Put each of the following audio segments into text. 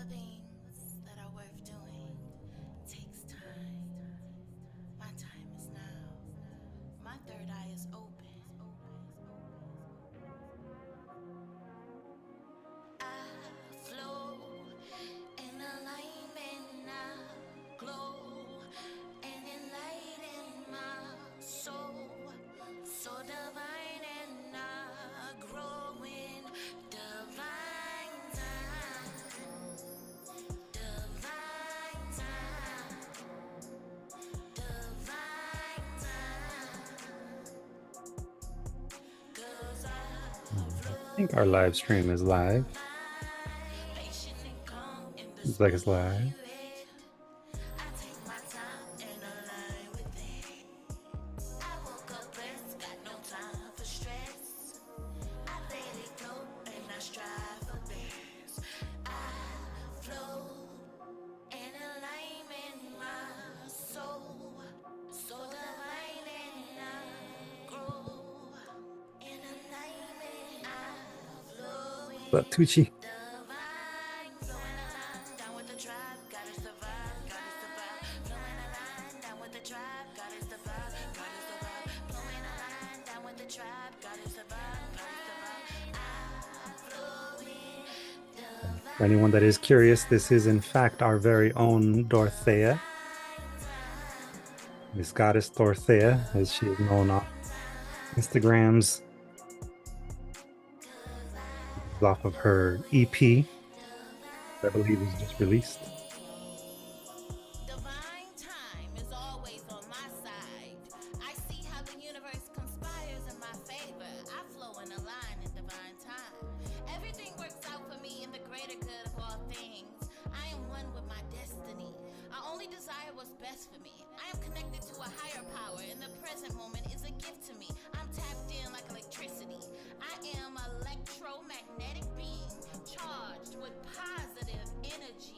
things that are worth doing takes time. My time is now. My third eye is open. I flow in alignment now. Glow and enlighten my soul. So divine and I grow in divine time. Divine time. Divine time. 'Cause I I flow think our live stream is in the live. light. Patient and calm in the Looks like it's live. spirit. I take my time and align with it. I woke up blessed, got no time for stress. I let it go and I strive for best. I flow in alignment, my soul. So divine and I grow in alignment. I flow But in Tucci, divine. Flowing aligned, down with the tribe, gotta survive, gotta survive. Flowing aligned, down with the tribe, gotta survive, gotta survive. Flowing aligned, down with the tribe, gotta survive, gotta survive. I flow in for anyone that is curious, divine this is in fact our very own Dorothea, time, divine time. Miss Goddess Dorothea, as she is known on Instagrams, off of her EP, I believe is just released. Divine time is always on my side. I see how the universe conspires in my favor. I flow and align in divine time. Everything works out for me in the greater good of all things. I am one with my destiny. I only desire what's best for me. I am connected to a higher power, and the present moment is a gift to me. I'm tapped in like electricity. I am electromagnetic being charged with positive energy.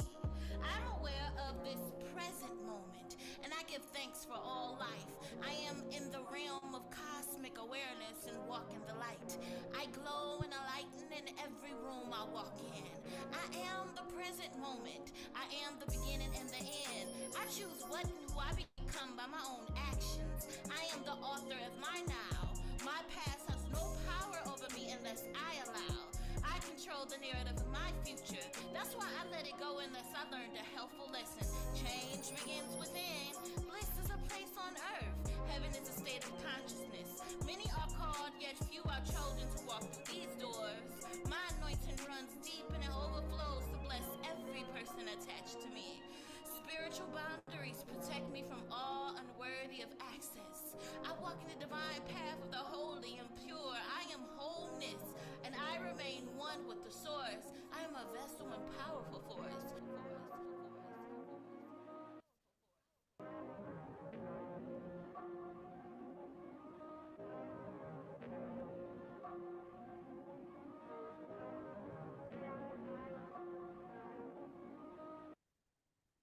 I'm aware of this present moment, and I give thanks for all life. I am in the realm of cosmic awareness and walk in the light. I glow and enlighten in every room I walk in. I am the present moment. I am the beginning and the end. I choose what and who I become by my own actions. I am the author of my now. My past has no power over me unless I allow. I control the narrative of my future. That's why I let it go unless I learned a helpful lesson. Change begins within. Bliss is a place on earth. Heaven is a state of consciousness. Many are called, yet few are chosen to walk through these doors. My anointing runs deep and it overflows to bless every person attached to me. Spiritual boundaries protect me from all unworthy of access. I walk in the divine path of the holy and pure. I am wholeness, and I remain one with the source. I am a vessel and powerful force.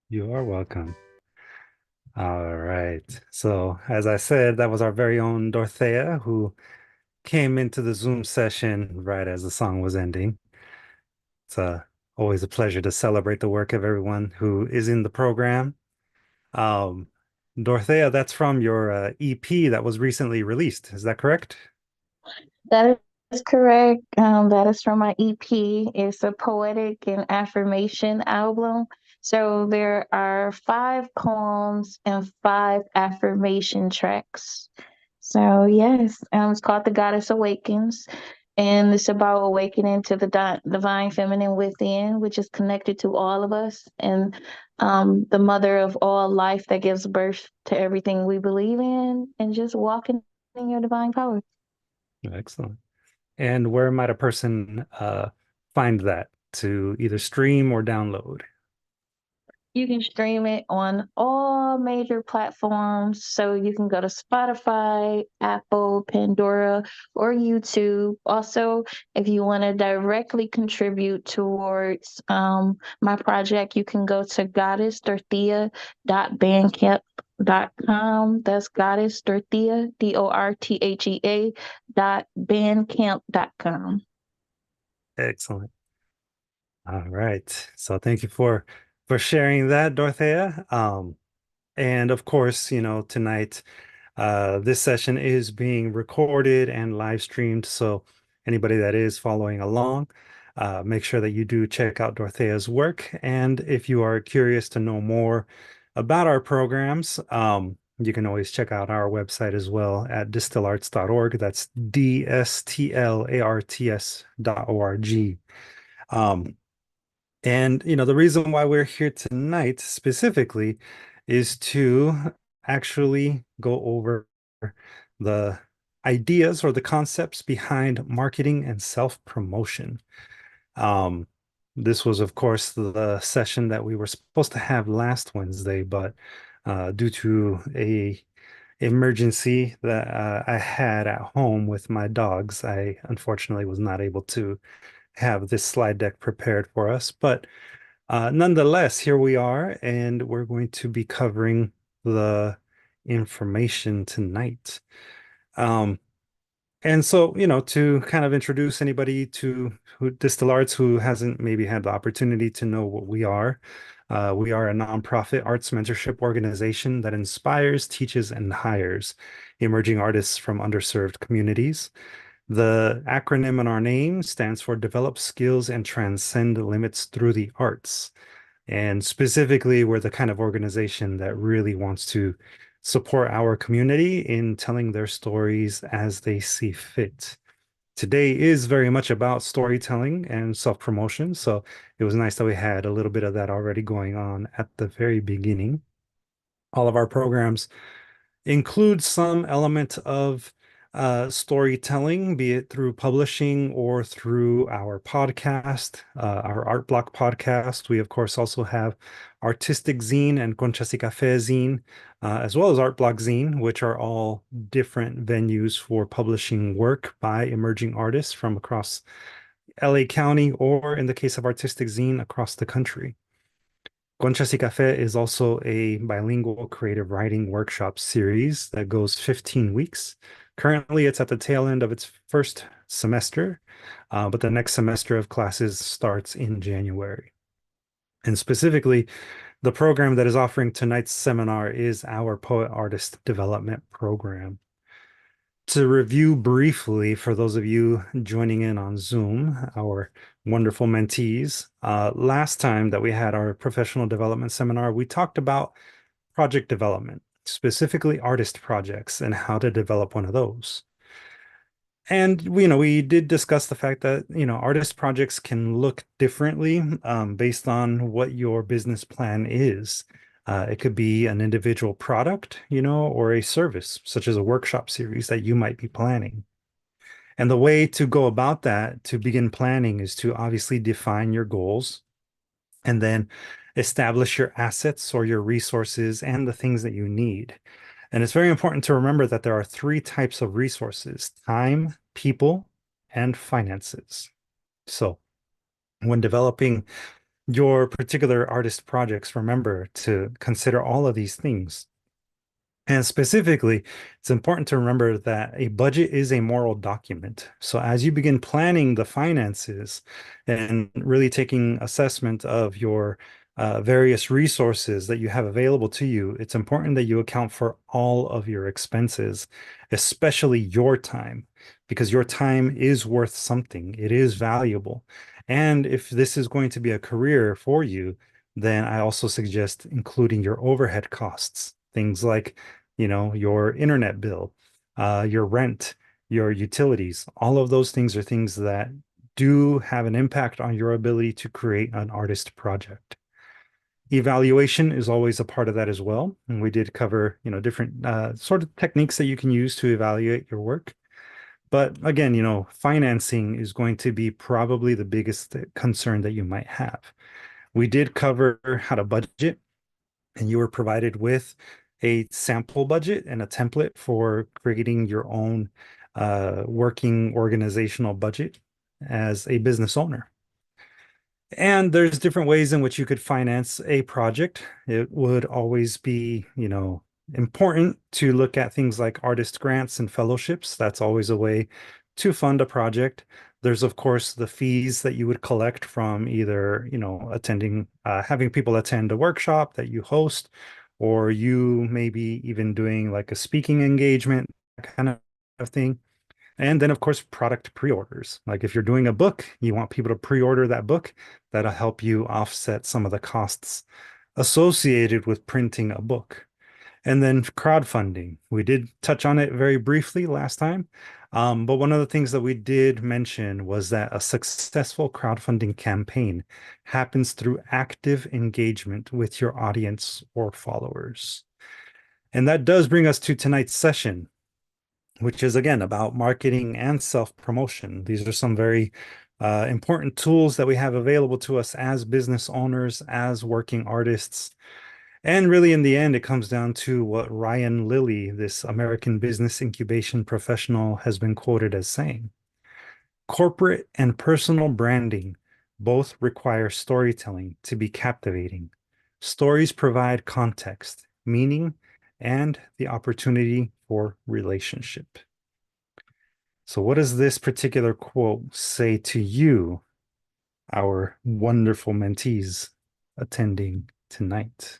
You are welcome. All right. So, as I said, that was our very own Dorothea who came into the Zoom session right as the song was ending. It's always a pleasure to celebrate the work of everyone who is in the program. Um, Dorothea, that's from your EP that was recently released. Is that correct? That is correct. That is from my EP. It's a poetic and affirmation album. So there are 5 poems and 5 affirmation tracks. So yes, it's called The Goddess Awakens, and it's about awakening to the divine feminine within, which is connected to all of us, and the mother of all life that gives birth to everything we believe in, and just walking in your divine power. Excellent. And where might a person find that to either stream or download? You can stream it on all major platforms. So you can go to Spotify, Apple, Pandora, or YouTube. Also, if you want to directly contribute towards my project, you can go to goddessdorthea.bandcamp.com. That's goddess Dorothea, DORTHEA .bandcamp.com. Excellent. All right. So thank you for sharing that, Dorothea. And of course, tonight, this session is being recorded and live streamed. So anybody that is following along, make sure that you do check out Dorothea's work. And if you are curious to know more about our programs, you can always check out our website as well at dstilarts.org. That's dstlarts.org. And the reason why we're here tonight specifically is to actually go over the ideas or the concepts behind marketing and self-promotion. Um, this was, of course, the session that we were supposed to have last Wednesday, but due to a emergency that I had at home with my dogs, I unfortunately was not able to have this slide deck prepared for us. But nonetheless, here we are, and we're going to be covering the information tonight. Um, and so, to kind of introduce anybody to who Distil Arts who hasn't maybe had the opportunity to know what we are a nonprofit arts mentorship organization that inspires, teaches, and hires emerging artists from underserved communities. The acronym in our name stands for Develop Skills and Transcend Limits Through the Arts. And specifically, we're the kind of organization that really wants to support our community in telling their stories as they see fit. Today is very much about storytelling and self-promotion. So it was nice that we had a little bit of that already going on at the very beginning. All of our programs include some element of storytelling, be it through publishing or through our podcast, our Art Block podcast. We, of course, also have Artistic Zine and Conchas y Café Zine, as well as Art Block Zine, which are all different venues for publishing work by emerging artists from across LA County, or in the case of Artistic Zine, across the country. Conchas y Café is also a bilingual creative writing workshop series that goes 15 weeks. Currently, it's at the tail end of its first semester, but the next semester of classes starts in January. And specifically, the program that is offering tonight's seminar is our Poet Artist Development Program. To review briefly, for those of you joining in on Zoom, our wonderful mentees, last time that we had our professional development seminar, we talked about project development, specifically artist projects and how to develop one of those. And we did discuss the fact that artist projects can look differently based on what your business plan is. It could be an individual product, or a service, such as a workshop series that you might be planning. And the way to go about that, to begin planning, is to obviously define your goals and then establish your assets or your resources and the things that you need. And it's very important to remember that there are three types of resources: time, people, and finances. So when developing your particular artist projects, remember to consider all of these things. And specifically, it's important to remember that a budget is a moral document. So as you begin planning the finances and really taking assessment of your various resources that you have available to you, it's important that you account for all of your expenses, especially your time, because your time is worth something. It is valuable. And if this is going to be a career for you, then I also suggest including your overhead costs, things like your internet bill, your rent, your utilities. All of those things are things that do have an impact on your ability to create an artist project. Evaluation is always a part of that as well. And we did cover, different sort of techniques that you can use to evaluate your work. But again, financing is going to be probably the biggest concern that you might have. We did cover how to budget, and you were provided with a sample budget and a template for creating your own working organizational budget as a business owner. And there's different ways in which you could finance a project. It would always be, important to look at things like artist grants and fellowships. That's always a way to fund a project. There's, of course, the fees that you would collect from either, attending, having people attend a workshop that you host, or you maybe even doing like a speaking engagement, that kind of thing. And then, of course, product pre-orders. Like if you're doing a book, you want people to pre-order that book, that'll help you offset some of the costs associated with printing a book. And then crowdfunding. We did touch on it very briefly last time. But one of the things that we did mention was that a successful crowdfunding campaign happens through active engagement with your audience or followers. And that does bring us to tonight's session, which is again about marketing and self-promotion. These are some very important tools that we have available to us as business owners, as working artists. And really, in the end, it comes down to what Ryan Lilly, this American business incubation professional, has been quoted as saying. Corporate and personal branding both require storytelling to be captivating. Stories provide context, meaning, and the opportunity for relationship. So, what does this particular quote say to you, our wonderful mentees attending tonight?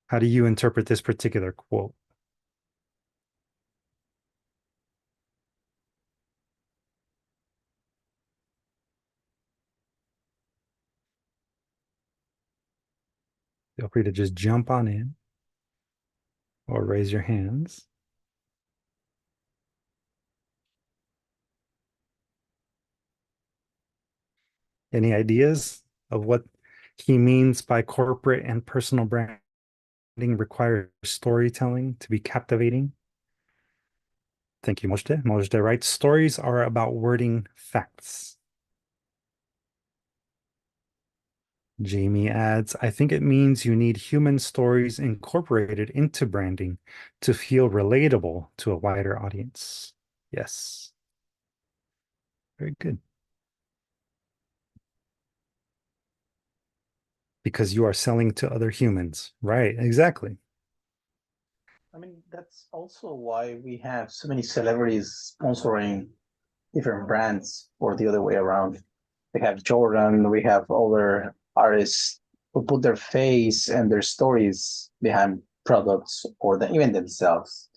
How do you interpret this particular quote? Feel free to just jump on in or raise your hands. Any ideas of what he means by corporate and personal branding requires storytelling to be captivating? Thank you, Mojde. Mojde writes, stories are about wording facts. Jamie adds, I think it means you need human stories incorporated into branding to feel relatable to a wider audience. Yes. Very good. Because you are selling to other humans. Right, exactly. I mean, that's also why we have so many celebrities sponsoring different brands or the other way around. We have Jordan, we have other artists who put their face and their stories behind products or even themselves.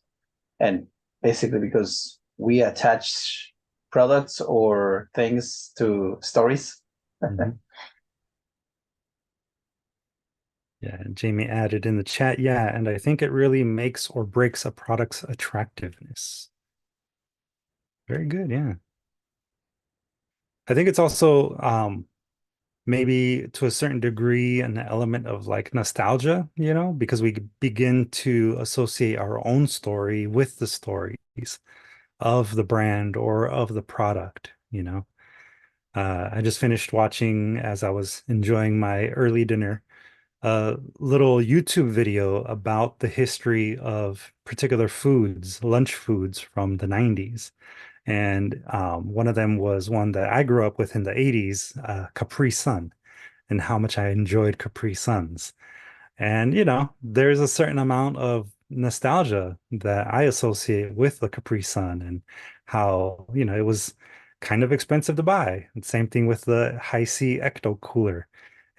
And basically because we attach products or things to stories. Mhm. Yeah, and Jamie added in the chat, yeah, and I think it really makes or breaks a product's attractiveness. Very good, yeah. I think it's also maybe to a certain degree an element of like nostalgia, because we begin to associate our own story with the stories of the brand or of the product. I just finished watching, as I was enjoying my early dinner, a little YouTube video about the history of particular foods, lunch foods from the 90s. And one of them was one that I grew up with in the 80s, Capri Sun, and how much I enjoyed Capri Suns. And, there's a certain amount of nostalgia that I associate with the Capri Sun and how, it was kind of expensive to buy. And same thing with the High C Ecto Cooler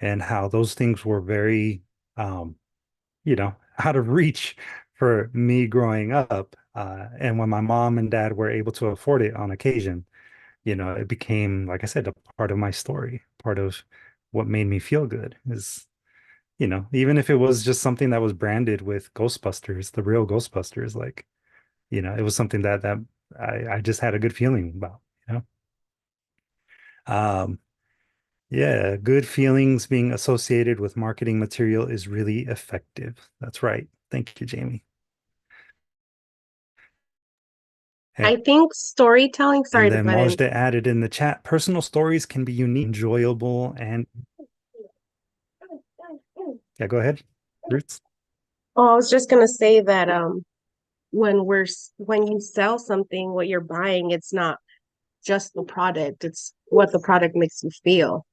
and how those things were very, out of reach for me growing up. And when my mom and dad were able to afford it on occasion, it became, like I said, a part of my story, part of what made me feel good is, even if it was just something that was branded with Ghostbusters, the real Ghostbusters, like, it was something that I just had a good feeling about. Um, yeah, good feelings being associated with marketing material is really effective. That's right. Thank you, Jamie. I think storytelling, sorry And to then butt in. Majda added in the chat, personal stories can be unique, enjoyable, and yeah, go ahead, Roots. Oh, I was just gonna say that when you sell something, what you're buying, it's not just the product, it's what the product makes you feel.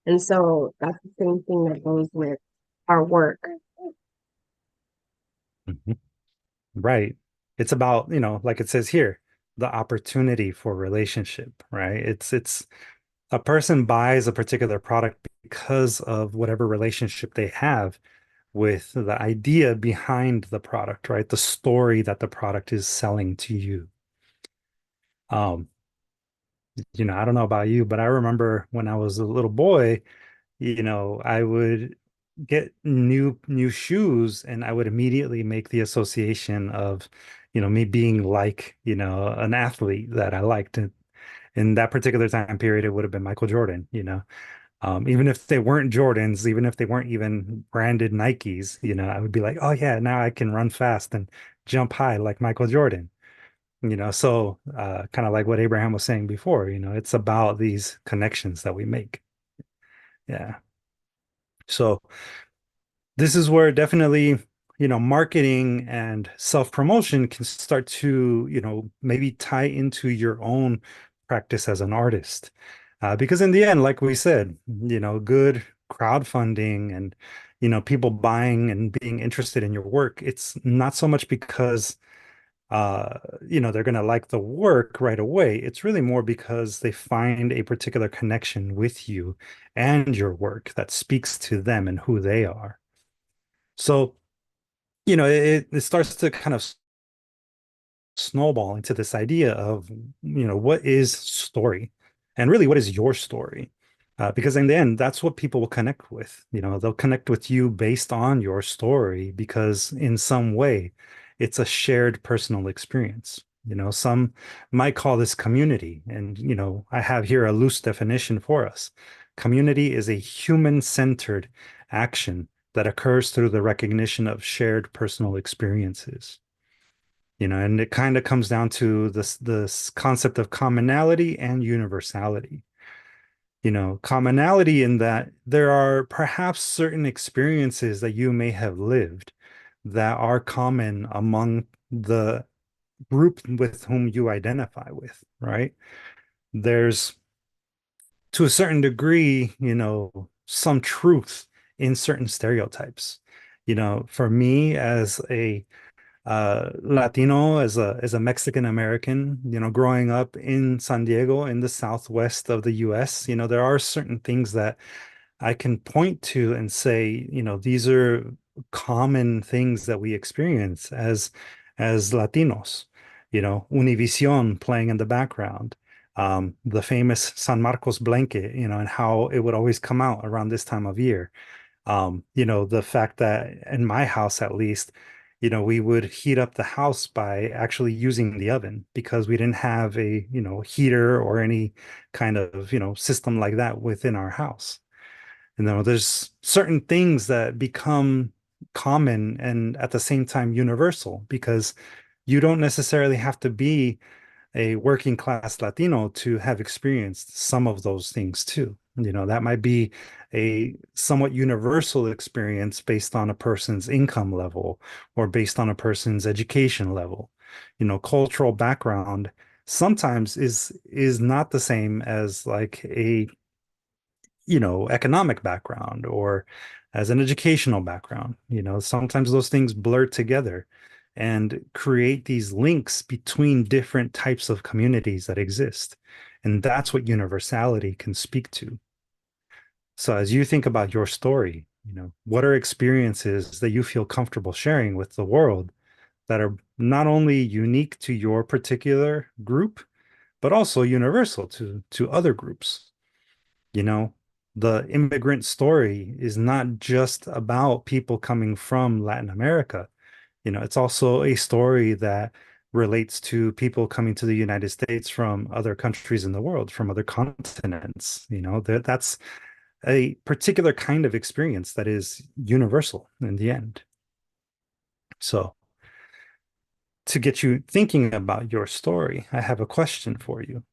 And so that's the same thing that goes with our work. Mhm. Right. It's about, like it says here, the opportunity for relationship, right? It's a person buys a particular product because of whatever relationship they have with the idea behind the product, right? The story that the product is selling to you. Um, I don't know about you, but I remember when I was a little boy, I would get new shoes and I would immediately make the association of, me being like, an athlete that I liked. And in that particular time period, it would have been Michael Jordan. Even if they weren't Jordans, even if they weren't even branded Nikes, I would be like, oh yeah, now I can run fast and jump high like Michael Jordan. So kind of like what Abraham was saying before, it's about these connections that we make. Yeah. So this is where definitely, marketing and self-promotion can start to, maybe tie into your own practice as an artist. Because in the end, like we said, good crowdfunding and, people buying and being interested in your work, it's not so much because they're going to like the work right away. It's really more because they find a particular connection with you and your work that speaks to them and who they are. So, it starts to kind of snowball into this idea of, what is story? And really, what is your story? Because in the end, that's what people will connect with. They'll connect with you based on your story because in some way, it's a shared personal experience. Some might call this community. And, I have here a loose definition for us. Community is a human-centered action that occurs through the recognition of shared personal experiences. And it kind of comes down to this concept of commonality and universality. Commonality in that there are perhaps certain experiences that you may have lived that are common among the group with whom you identify with, right? There's, to a certain degree, some truth in certain stereotypes. For me as a Latino, as a Mexican American, growing up in San Diego in the southwest of the US, there are certain things that I can point to and say, these are common things that we experience as Latinos. Univision playing in the background, the famous San Marcos blanket, and how it would always come out around this time of year. The fact that in my house, at least, we would heat up the house by actually using the oven because we didn't have a, heater or any kind of, system like that within our house. There's certain things that become common and at the same time universal because you don't necessarily have to be a working class Latino to have experienced some of those things too. That might be a somewhat universal experience based on a person's income level or based on a person's education level. Cultural background sometimes is not the same as like a economic background or as an educational background. Sometimes those things blur together and create these links between different types of communities that exist. And that's what universality can speak to. So as you think about your story, what are experiences that you feel comfortable sharing with the world that are not only unique to your particular group, but also universal to other groups? The immigrant story is not just about people coming from Latin America. It's also a story that relates to people coming to the United States from other countries in the world, from other continents. That's a particular kind of experience that is universal in the end. So, to get you thinking about your story, I have a question for you.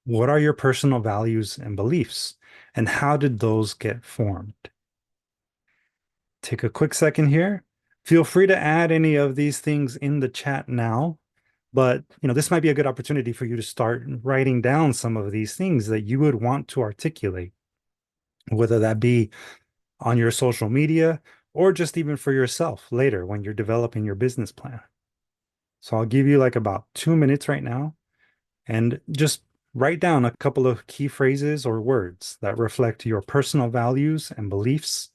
What are your personal values and beliefs, and how did those get formed? Take a quick second here. Feel free to add any of these things in the chat now, but this might be a good opportunity for you to start writing down some of these things that you would want to articulate, whether that be on your social media or just even for yourself later when you're developing your business plan. So I'll give you like about 2 minutes right now And just write down a couple of key phrases or words that reflect your personal values and beliefs,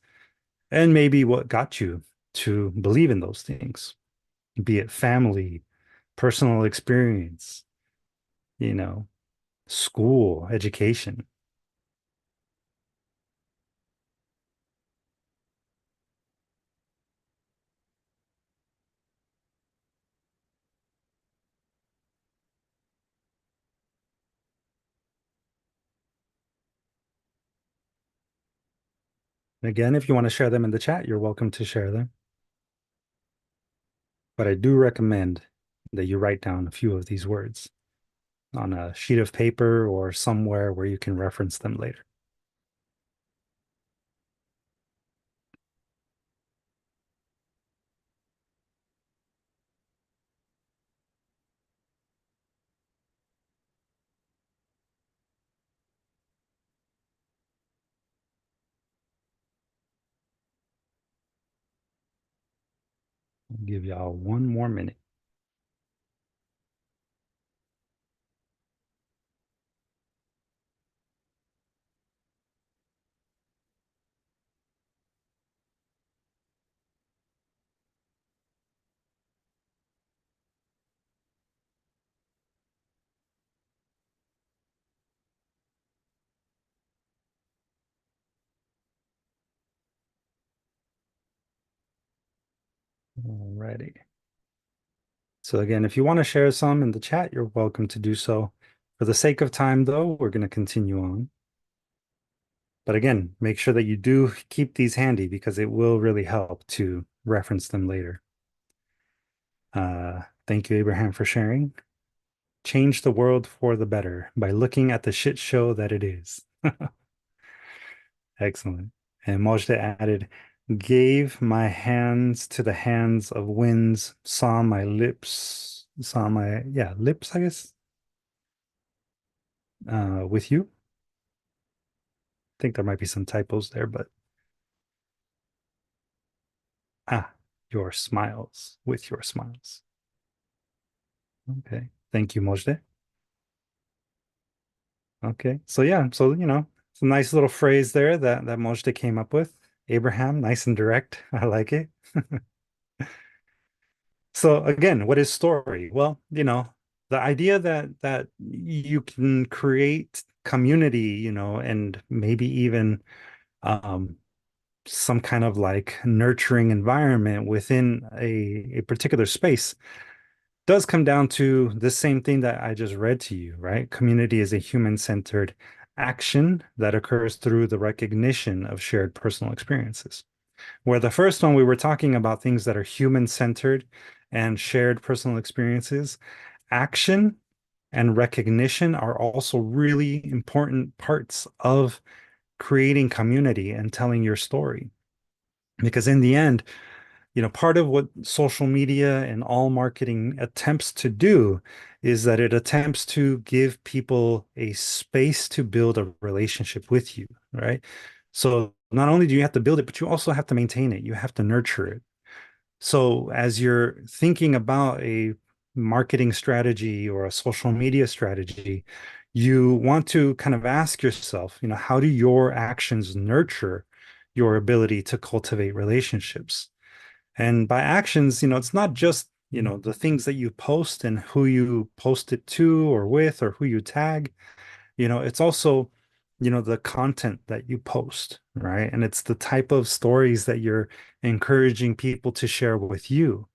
and maybe what got you to believe in those things, be it family, personal experience, you know, school, education. Again, if you want to share them in the chat, you're welcome to share them. But I do recommend that you write down a few of these words on a sheet of paper or somewhere where you can reference them later. I'll give y'all one more minute. Alrighty. So again, if you want to share some in the chat, you're welcome to do so. For the sake of time, though, we're going to continue on. But again, make sure that you do keep these handy because it will really help to reference them later. Thank you, Abraham, for sharing. Change the world for the better by looking at the shit show that it is. Excellent. And Mojde added, gave my hands to the hands of winds, saw my lips, lips, I guess, with you. I think there might be some typos there, but your smiles, with your smiles. Okay. Thank you, Mojde. Okay. So yeah, so it's a nice little phrase there that Mojde came up with. Abraham, nice and direct. I like it. So again, what is story? Well, the idea that you can create community, and maybe even some kind of like nurturing environment within a particular space does come down to the same thing that I just read to you, right? Community is a human-centered action that occurs through the recognition of shared personal experiences. Where the first one, we were talking about things that are human-centered and shared personal experiences. Action and recognition are also really important parts of creating community and telling your story. Because in the end, part of what social media and all marketing attempts to do is that it attempts to give people a space to build a relationship with you, right? So not only do you have to build it, but you also have to maintain it. You have to nurture it. So as you're thinking about a marketing strategy or a social media strategy, you want to kind of ask yourself, how do your actions nurture your ability to cultivate relationships? And by actions, it's not just, the things that you post and who you post it to or with or who you tag. It's also, the content that you post, right? And it's the type of stories that you're encouraging people to share with you.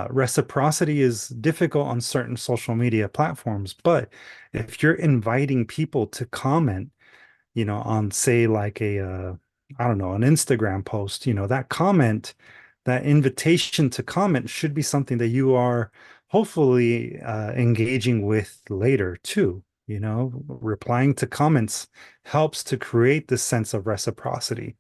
Reciprocity is difficult on certain social media platforms, but if you're inviting people to comment, on say like I don't know, an Instagram post, that comment, that invitation to comment should be something that you are hopefully engaging with later too. Replying to comments helps to create this sense of reciprocity.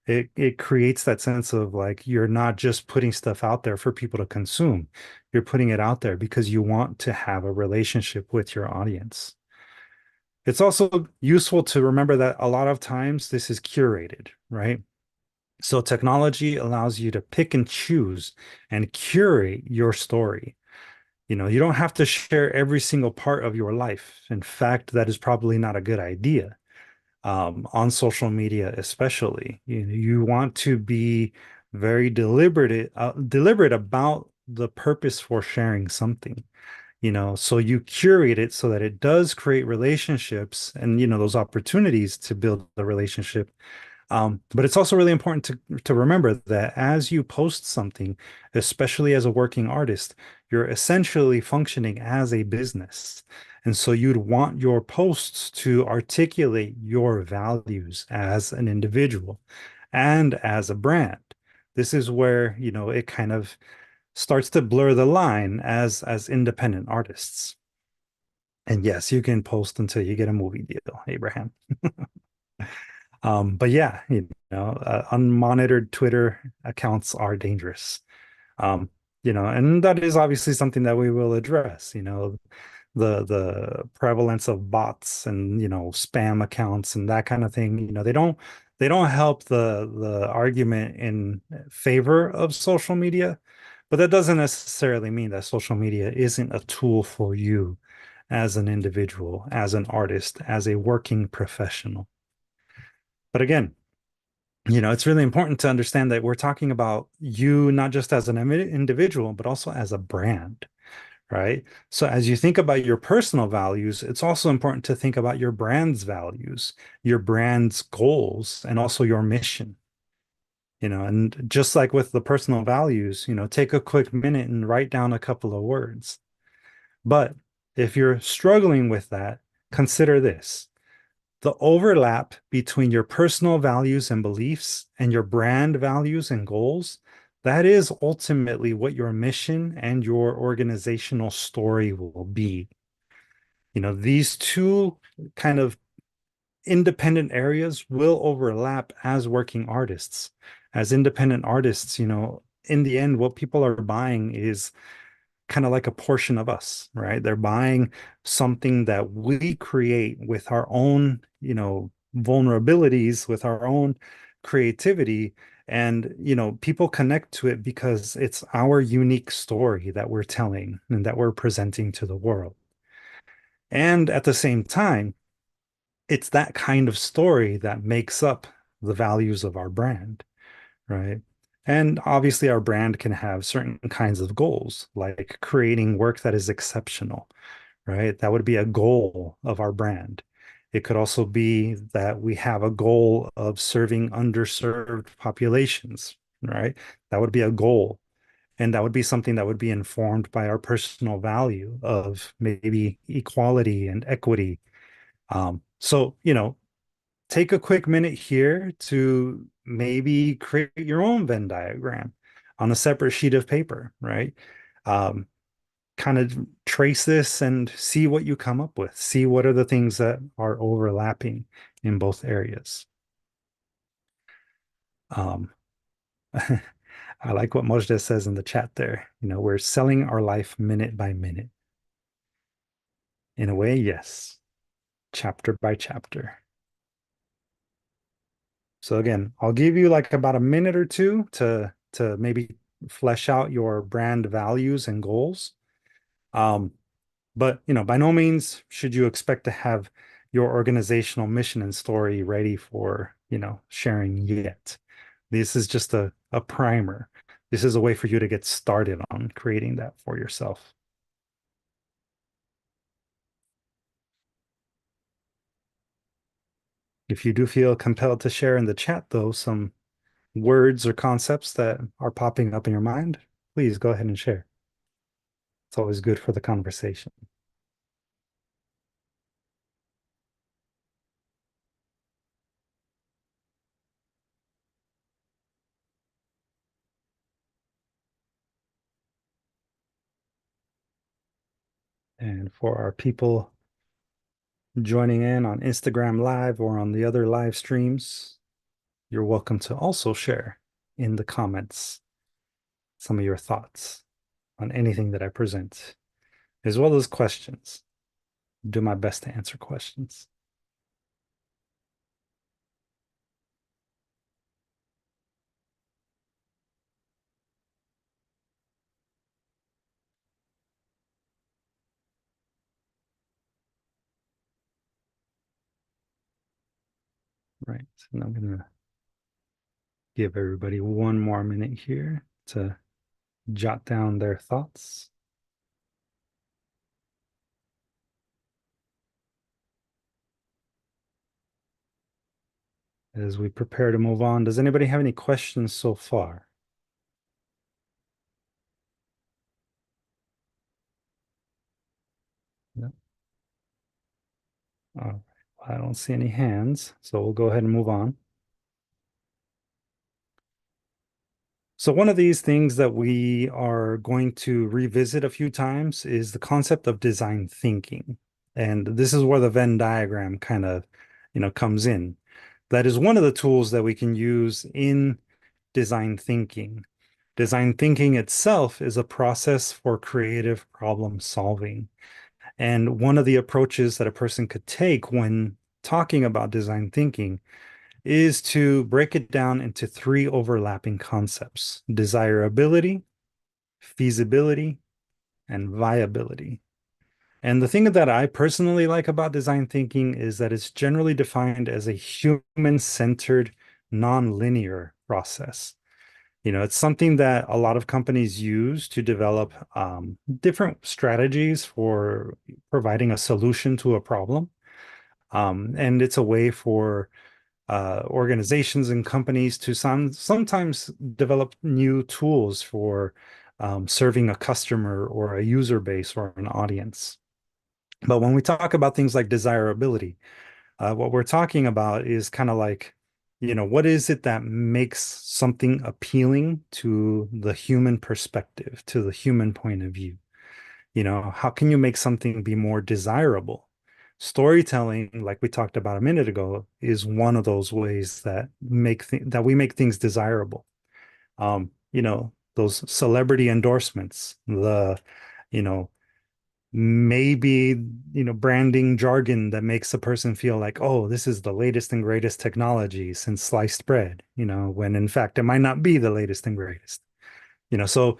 It creates that sense of like you're not just putting stuff out there for people to consume. You're putting it out there because you want to have a relationship with your audience. It's also useful to remember that a lot of times this is curated, right? So technology allows you to pick and choose and curate your story. You don't have to share every single part of your life. In fact, that is probably not a good idea. On social media, especially, you want to be very deliberate about the purpose for sharing something. So you curate it so that it does create relationships and those opportunities to build a relationship. But it's also really important to remember that as you post something, especially as a working artist, you're essentially functioning as a business. And so you'd want your posts to articulate your values as an individual and as a brand. This is where, it kind of starts to blur the line as independent artists. And yes, you can post until you get a movie deal, Abraham. But yeah, unmonitored Twitter accounts are dangerous. Um, and that is obviously something that we will address, the prevalence of bots and, spam accounts and that kind of thing. They don't help the argument in favor of social media, but that doesn't necessarily mean that social media isn't a tool for you as an individual, as an artist, as a working professional. But again, it's really important to understand that we're talking about you not just as an individual, but also as a brand, right? So as you think about your personal values, it's also important to think about your brand's values, your brand's goals, and also your mission. And just like with the personal values, take a quick minute and write down a couple of words. But if you're struggling with that, consider this: the overlap between your personal values and beliefs and your brand values and goals, that is ultimately what your mission and your organizational story will be. These two kind of independent areas will overlap as working artists. As independent artists, in the end, what people are buying is kind of like a portion of us, right? They're buying something that we create with our own, vulnerabilities, with our own creativity. And, people connect to it because it's our unique story that we're telling and that we're presenting to the world. And at the same time, it's that kind of story that makes up the values of our brand, right? And obviously, our brand can have certain kinds of goals, like creating work that is exceptional, right? That would be a goal of our brand. It could also be that we have a goal of serving underserved populations, right? That would be a goal. And that would be something that would be informed by our personal value of maybe equality and equity. So, take a quick minute here to maybe create your own Venn diagram on a separate sheet of paper, right? Um, Kind of trace this and see what you come up with. See what are the things that are overlapping in both areas. Um, I like what Mojda says in the chat there. We're selling our life minute by minute. In a way, yes. Chapter by chapter. So again, I'll give you like about a minute or two to maybe flesh out your brand values and goals. But by no means should you expect to have your organizational mission and story ready for, sharing yet. This is just a primer. This is a way for you to get started on creating that for yourself. If you do feel compelled to share in the chat, though, some words or concepts that are popping up in your mind, please go ahead and share. It's always good for the conversation. And for our people joining in on Instagram Live or on the other live streams, you're welcome to also share in the comments some of your thoughts on anything that I present, as well as questions. Do my best to answer questions. Right. And I'm gonna give everybody one more minute here to jot down their thoughts. As we prepare to move on, does anybody have any questions so far? No? All right. I don't see any hands, so we'll go ahead and move on. So one of these things that we are going to revisit a few times is the concept of design thinking. And this is where the Venn diagram kind of, comes in. That is one of the tools that we can use in design thinking. Design thinking itself is a process for creative problem solving. And one of the approaches that a person could take when talking about design thinking is to break it down into three overlapping concepts: desirability, feasibility, and viability. And the thing that I personally like about design thinking is that it's generally defined as a human-centered, non-linear process. It's something that a lot of companies use to develop different strategies for providing a solution to a problem. And it's a way for organizations and companies to sometimes develop new tools for serving a customer or a user base or an audience. But when we talk about things like desirability, what we're talking about is kind of like, what is it that makes something appealing to the human perspective, to the human point of view? How can you make something be more desirable? Storytelling, like we talked about a minute ago, is one of those ways that we make things desirable. Those celebrity endorsements, you know, maybe, branding jargon that makes a person feel like, oh, this is the latest and greatest technology since sliced bread, when in fact it might not be the latest and greatest. So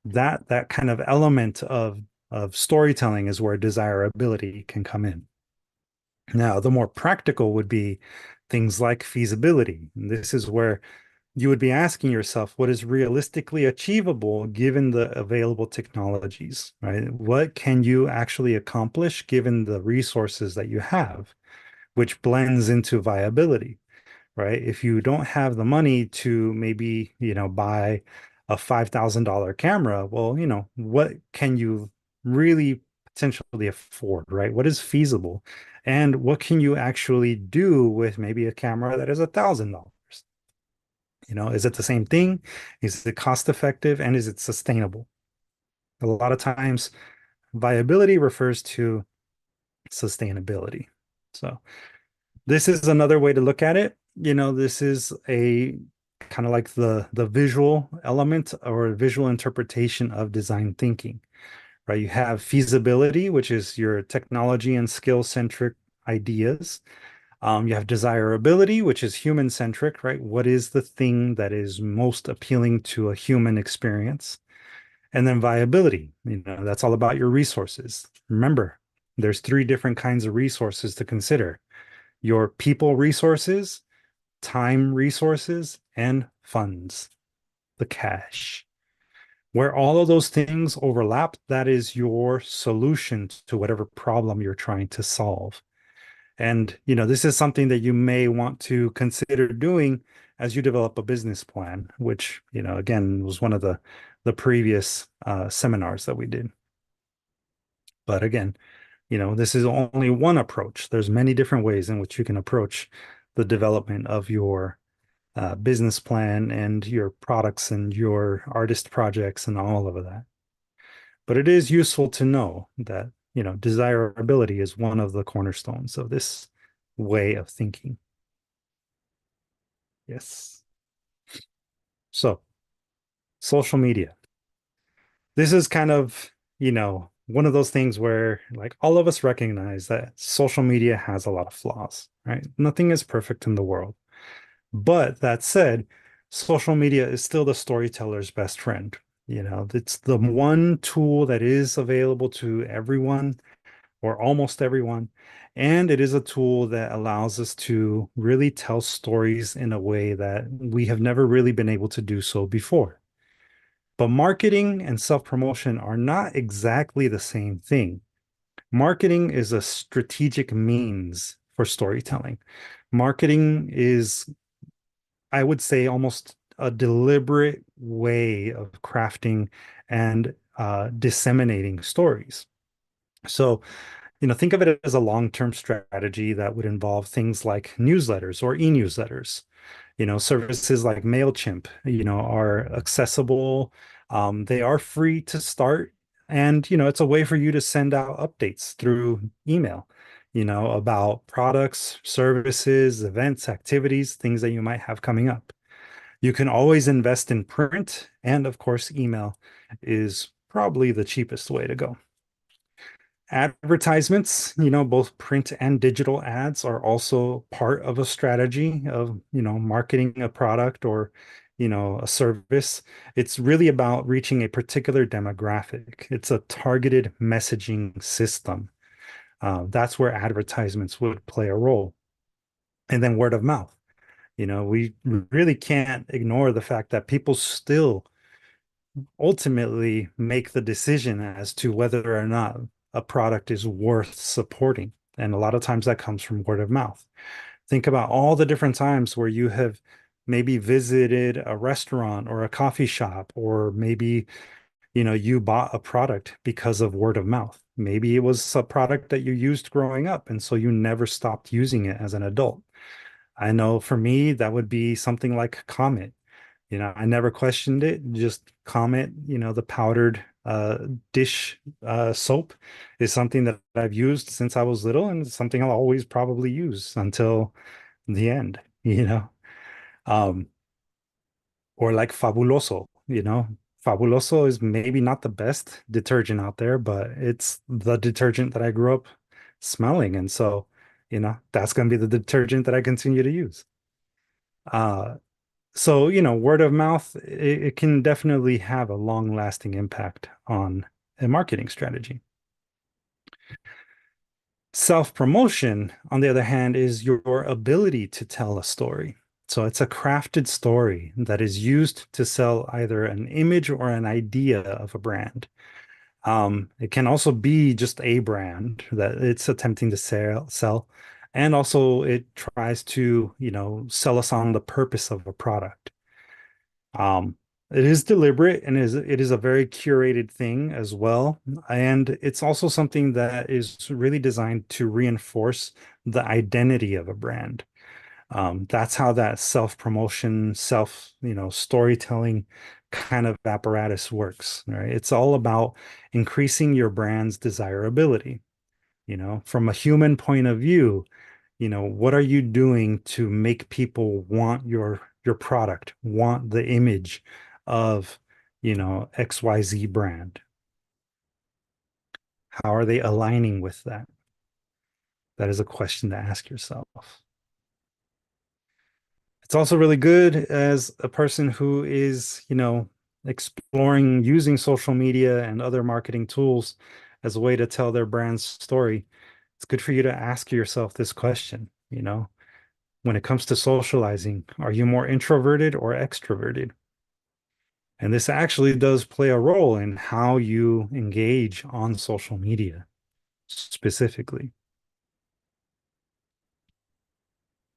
that kind of element of storytelling is where desirability can come in. Now, the more practical would be things like feasibility. And this is where you would be asking yourself, what is realistically achievable given the available technologies, right? What can you actually accomplish given the resources that you have, which blends into viability, right? If you don't have the money to maybe, buy a $5,000 camera, well, what can you really potentially afford, right? What is feasible? And what can you actually do with maybe a camera that is $1,000? Is it the same thing? Is it cost effective? And is it sustainable? A lot of times, viability refers to sustainability. So this is another way to look at it. This is a kind of like the visual element or visual interpretation of design thinking, right? You have feasibility, which is your technology and skill centric ideas. You have desirability, which is human centric, right? What is the thing that is most appealing to a human experience? And then viability, that's all about your resources. Remember, there's three different kinds of resources to consider: your people resources, time resources, and funds, the cash. Where all of those things overlap, that is your solution to whatever problem you're trying to solve. And, this is something that you may want to consider doing as you develop a business plan, which, again, was one of the previous seminars that we did. But again, this is only one approach. There's many different ways in which you can approach the development of your business plan and your products and your artist projects and all of that. But it is useful to know that, desirability is one of the cornerstones of this way of thinking. Yes. So, social media. This is kind of, one of those things where like all of us recognize that social media has a lot of flaws, right? Nothing is perfect in the world. But that said, social media is still the storyteller's best friend. It's the one tool that is available to everyone or almost everyone. And it is a tool that allows us to really tell stories in a way that we have never really been able to do so before. But marketing and self-promotion are not exactly the same thing. Marketing is a strategic means for storytelling. Marketing is, I would say, almost a deliberate way of crafting and disseminating stories. So, think of it as a long-term strategy that would involve things like newsletters or e-newsletters. Services like MailChimp, are accessible. They are free to start. And, it's a way for you to send out updates through email, about products, services, events, activities, things that you might have coming up. You can always invest in print. And of course, email is probably the cheapest way to go. Advertisements, both print and digital ads are also part of a strategy of, marketing a product or, a service. It's really about reaching a particular demographic. It's a targeted messaging system. That's where advertisements would play a role. And then word of mouth. We really can't ignore the fact that people still ultimately make the decision as to whether or not a product is worth supporting. And a lot of times that comes from word of mouth. Think about all the different times where you have maybe visited a restaurant or a coffee shop, or maybe, you bought a product because of word of mouth. Maybe it was a product that you used growing up, and so you never stopped using it as an adult. I know for me, that would be something like Comet. I never questioned it. Just Comet, the powdered dish soap is something that I've used since I was little, and something I'll always probably use until the end, Um, or like Fabuloso, Fabuloso is maybe not the best detergent out there, but it's the detergent that I grew up smelling. And so, that's going to be the detergent that I continue to use. So, word of mouth, it can definitely have a long-lasting impact on a marketing strategy. Self-promotion, on the other hand, is your ability to tell a story. So it's a crafted story that is used to sell either an image or an idea of a brand. It can also be just a brand that it's attempting to sell. And also it tries to, sell us on the purpose of a product. It is deliberate, and it is a very curated thing as well. And it's also something that is really designed to reinforce the identity of a brand. That's how that self-promotion, storytelling kind of apparatus works, right? It's all about increasing your brand's desirability. From a human point of view, what are you doing to make people want your product, want the image of, XYZ brand? How are they aligning with that? That is a question to ask yourself. It's also really good as a person who is, exploring using social media and other marketing tools as a way to tell their brand's story. It's good for you to ask yourself this question, when it comes to socializing, are you more introverted or extroverted? And this actually does play a role in how you engage on social media specifically.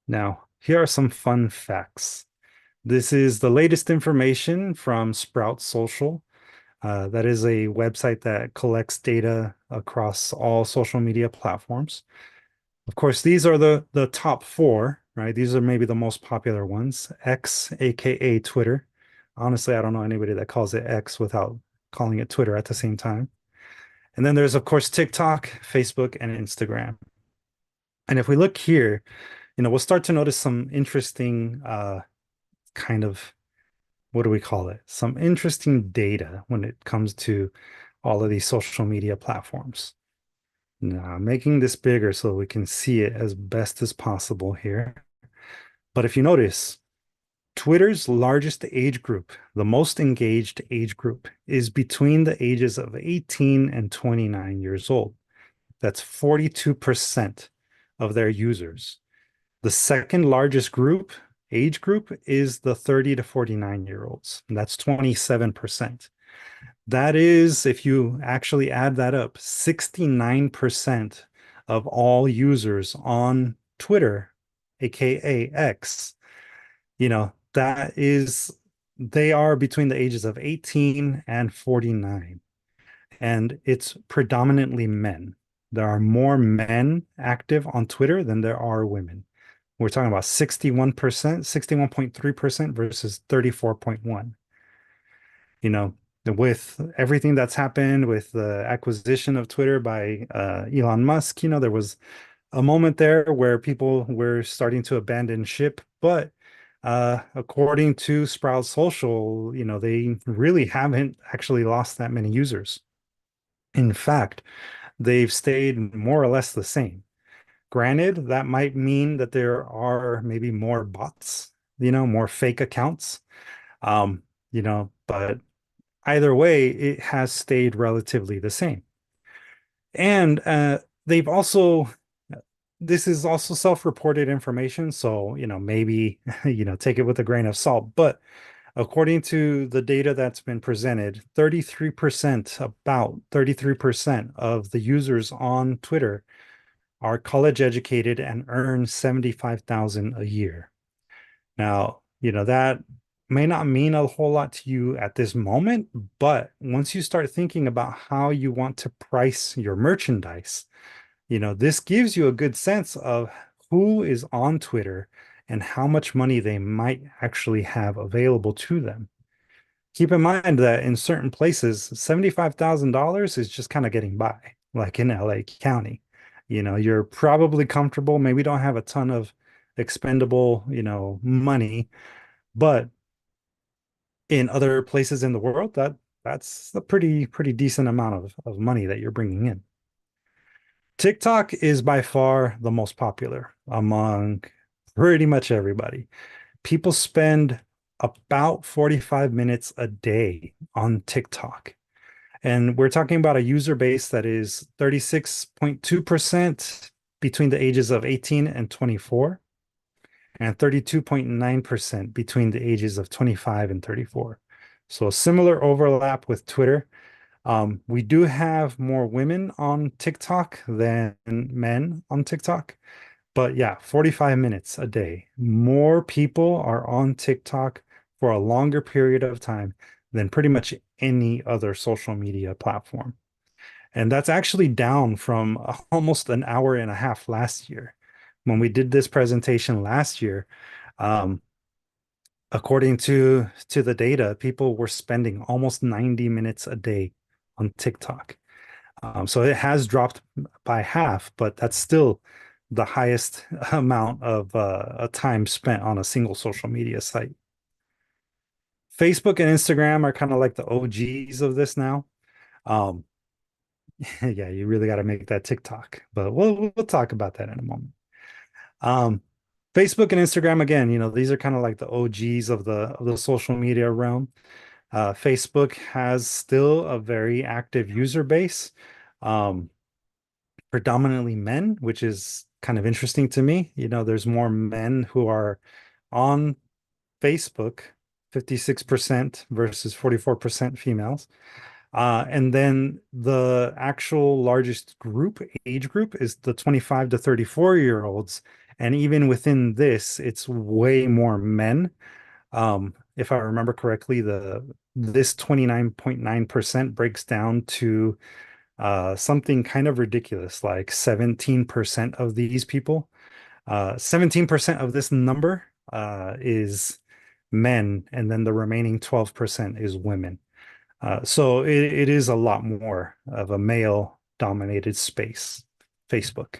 Now, here are some fun facts. This is the latest information from Sprout Social. That is a website that collects data across all social media platforms. Of course, these are the top four, right? These are maybe the most popular ones. X, aka Twitter. Honestly, I don't know anybody that calls it X without calling it Twitter at the same time. And then there's, of course, TikTok, Facebook, and Instagram. And if we look here, we'll start to notice some interesting kind of, what do we call it? Some interesting data when it comes to all of these social media platforms. Now, I'm making this bigger so we can see it as best as possible here. But if you notice, Twitter's largest age group, the most engaged age group, is between the ages of 18 and 29 years old. That's 42% of their users. The second largest age group, is the 30 to 49-year-olds. And that's 27%. That is, if you actually add that up, 69% of all users on Twitter, aka X. They are between the ages of 18 and 49. And it's predominantly men. There are more men active on Twitter than there are women. We're talking about 61%, 61.3% versus 34.1. With everything that's happened with the acquisition of Twitter by Elon Musk, there was a moment there where people were starting to abandon ship. But according to Sprout Social, they really haven't actually lost that many users. In fact, they've stayed more or less the same. Granted, that might mean that there are maybe more bots, more fake accounts. But either way, it has stayed relatively the same. And they've also, this is also self-reported information, so maybe take it with a grain of salt. But according to the data that's been presented, about 33% of the users on Twitter are college educated and earn 75,000 a year. Now, that may not mean a whole lot to you at this moment, but once you start thinking about how you want to price your merchandise, this gives you a good sense of who is on Twitter and how much money they might actually have available to them. Keep in mind that in certain places, $75,000 is just kind of getting by, like in LA County. You're probably comfortable, maybe don't have a ton of expendable, money, but in other places in the world, that's a pretty decent amount of money that you're bringing in. TikTok is by far the most popular among pretty much everybody. People spend about 45 minutes a day on TikTok. And we're talking about a user base that is 36.2% between the ages of 18 and 24, and 32.9% between the ages of 25 and 34. So a similar overlap with Twitter. We do have more women on TikTok than men on TikTok. But yeah, 45 minutes a day. More people are on TikTok for a longer period of time than pretty much any other social media platform. And that's actually down from almost an hour and a half last year. When we did this presentation last year, according to the data, people were spending almost 90 minutes a day on TikTok. So it has dropped by half, but that's still the highest amount of time spent on a single social media site. Facebook and Instagram are kind of like the OGs of this now. Yeah, you really got to make that TikTok, but we'll talk about that in a moment. Facebook and Instagram, again, these are kind of like the OGs of the social media realm. Facebook has still a very active user base, predominantly men, which is kind of interesting to me. There's more men who are on Facebook, 56% versus 44% females. And then the actual largest age group is the 25 to 34-year-olds. And even within this, it's way more men. If I remember correctly, this 29.9% breaks down to something kind of ridiculous, like 17% of these people. 17% of this number is men, and then the remaining 12% is women. So it is a lot more of a male-dominated space, Facebook.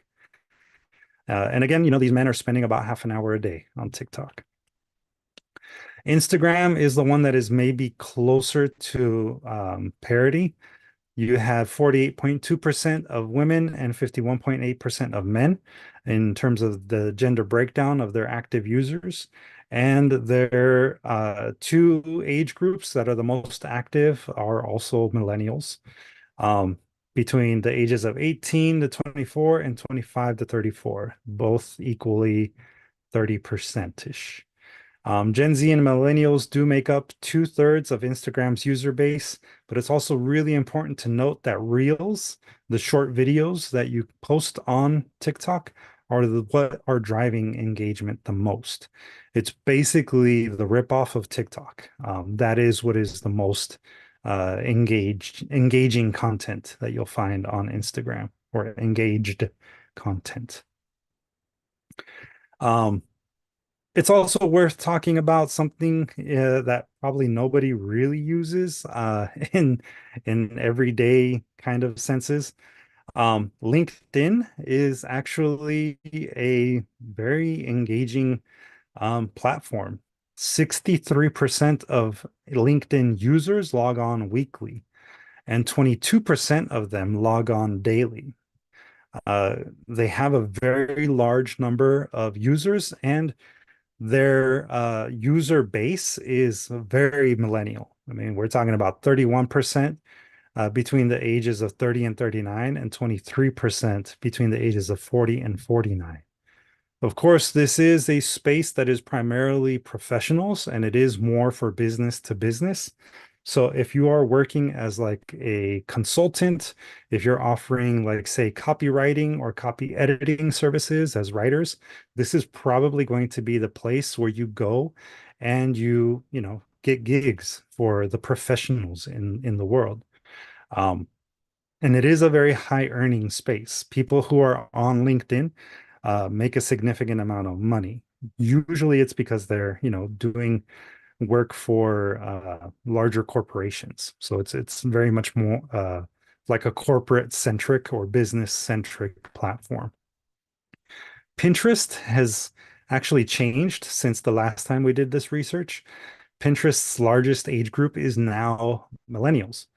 And again, these men are spending about half an hour a day on TikTok. Instagram is the one that is maybe closer to parity. You have 48.2% of women and 51.8% of men in terms of the gender breakdown of their active users. And their two age groups that are the most active are also millennials. between the ages of 18 to 24 and 25 to 34, both equally 30%-ish. Gen Z and millennials do make up 2/3 of Instagram's user base, but it's also really important to note that Reels, the short videos that you post on TikTok, are what are driving engagement the most. It's basically the ripoff of TikTok. That is what is the most engaging content that you'll find on Instagram, or engaged content. It's also worth talking about something that probably nobody really uses in everyday kind of senses. LinkedIn is actually a very engaging platform. 63% of LinkedIn users log on weekly, and 22% of them log on daily. They have a very large number of users, and their user base is very millennial. I mean, we're talking about 31% between the ages of 30 and 39, and 23% between the ages of 40 and 49. Of course, this is a space that is primarily professionals, and it is more for business to business. So if you are working as like a consultant, if you're offering like, say, copywriting or copy editing services as writers, this is probably going to be the place where you go and you know, get gigs for the professionals in the world. And it is a very high earning space. People who are on LinkedIn make a significant amount of money. Usually it's because they're, you know, doing work for larger corporations. So it's very much more like a corporate centric or business centric platform. Pinterest has actually changed since the last time we did this research. Pinterest's largest age group is now millennials,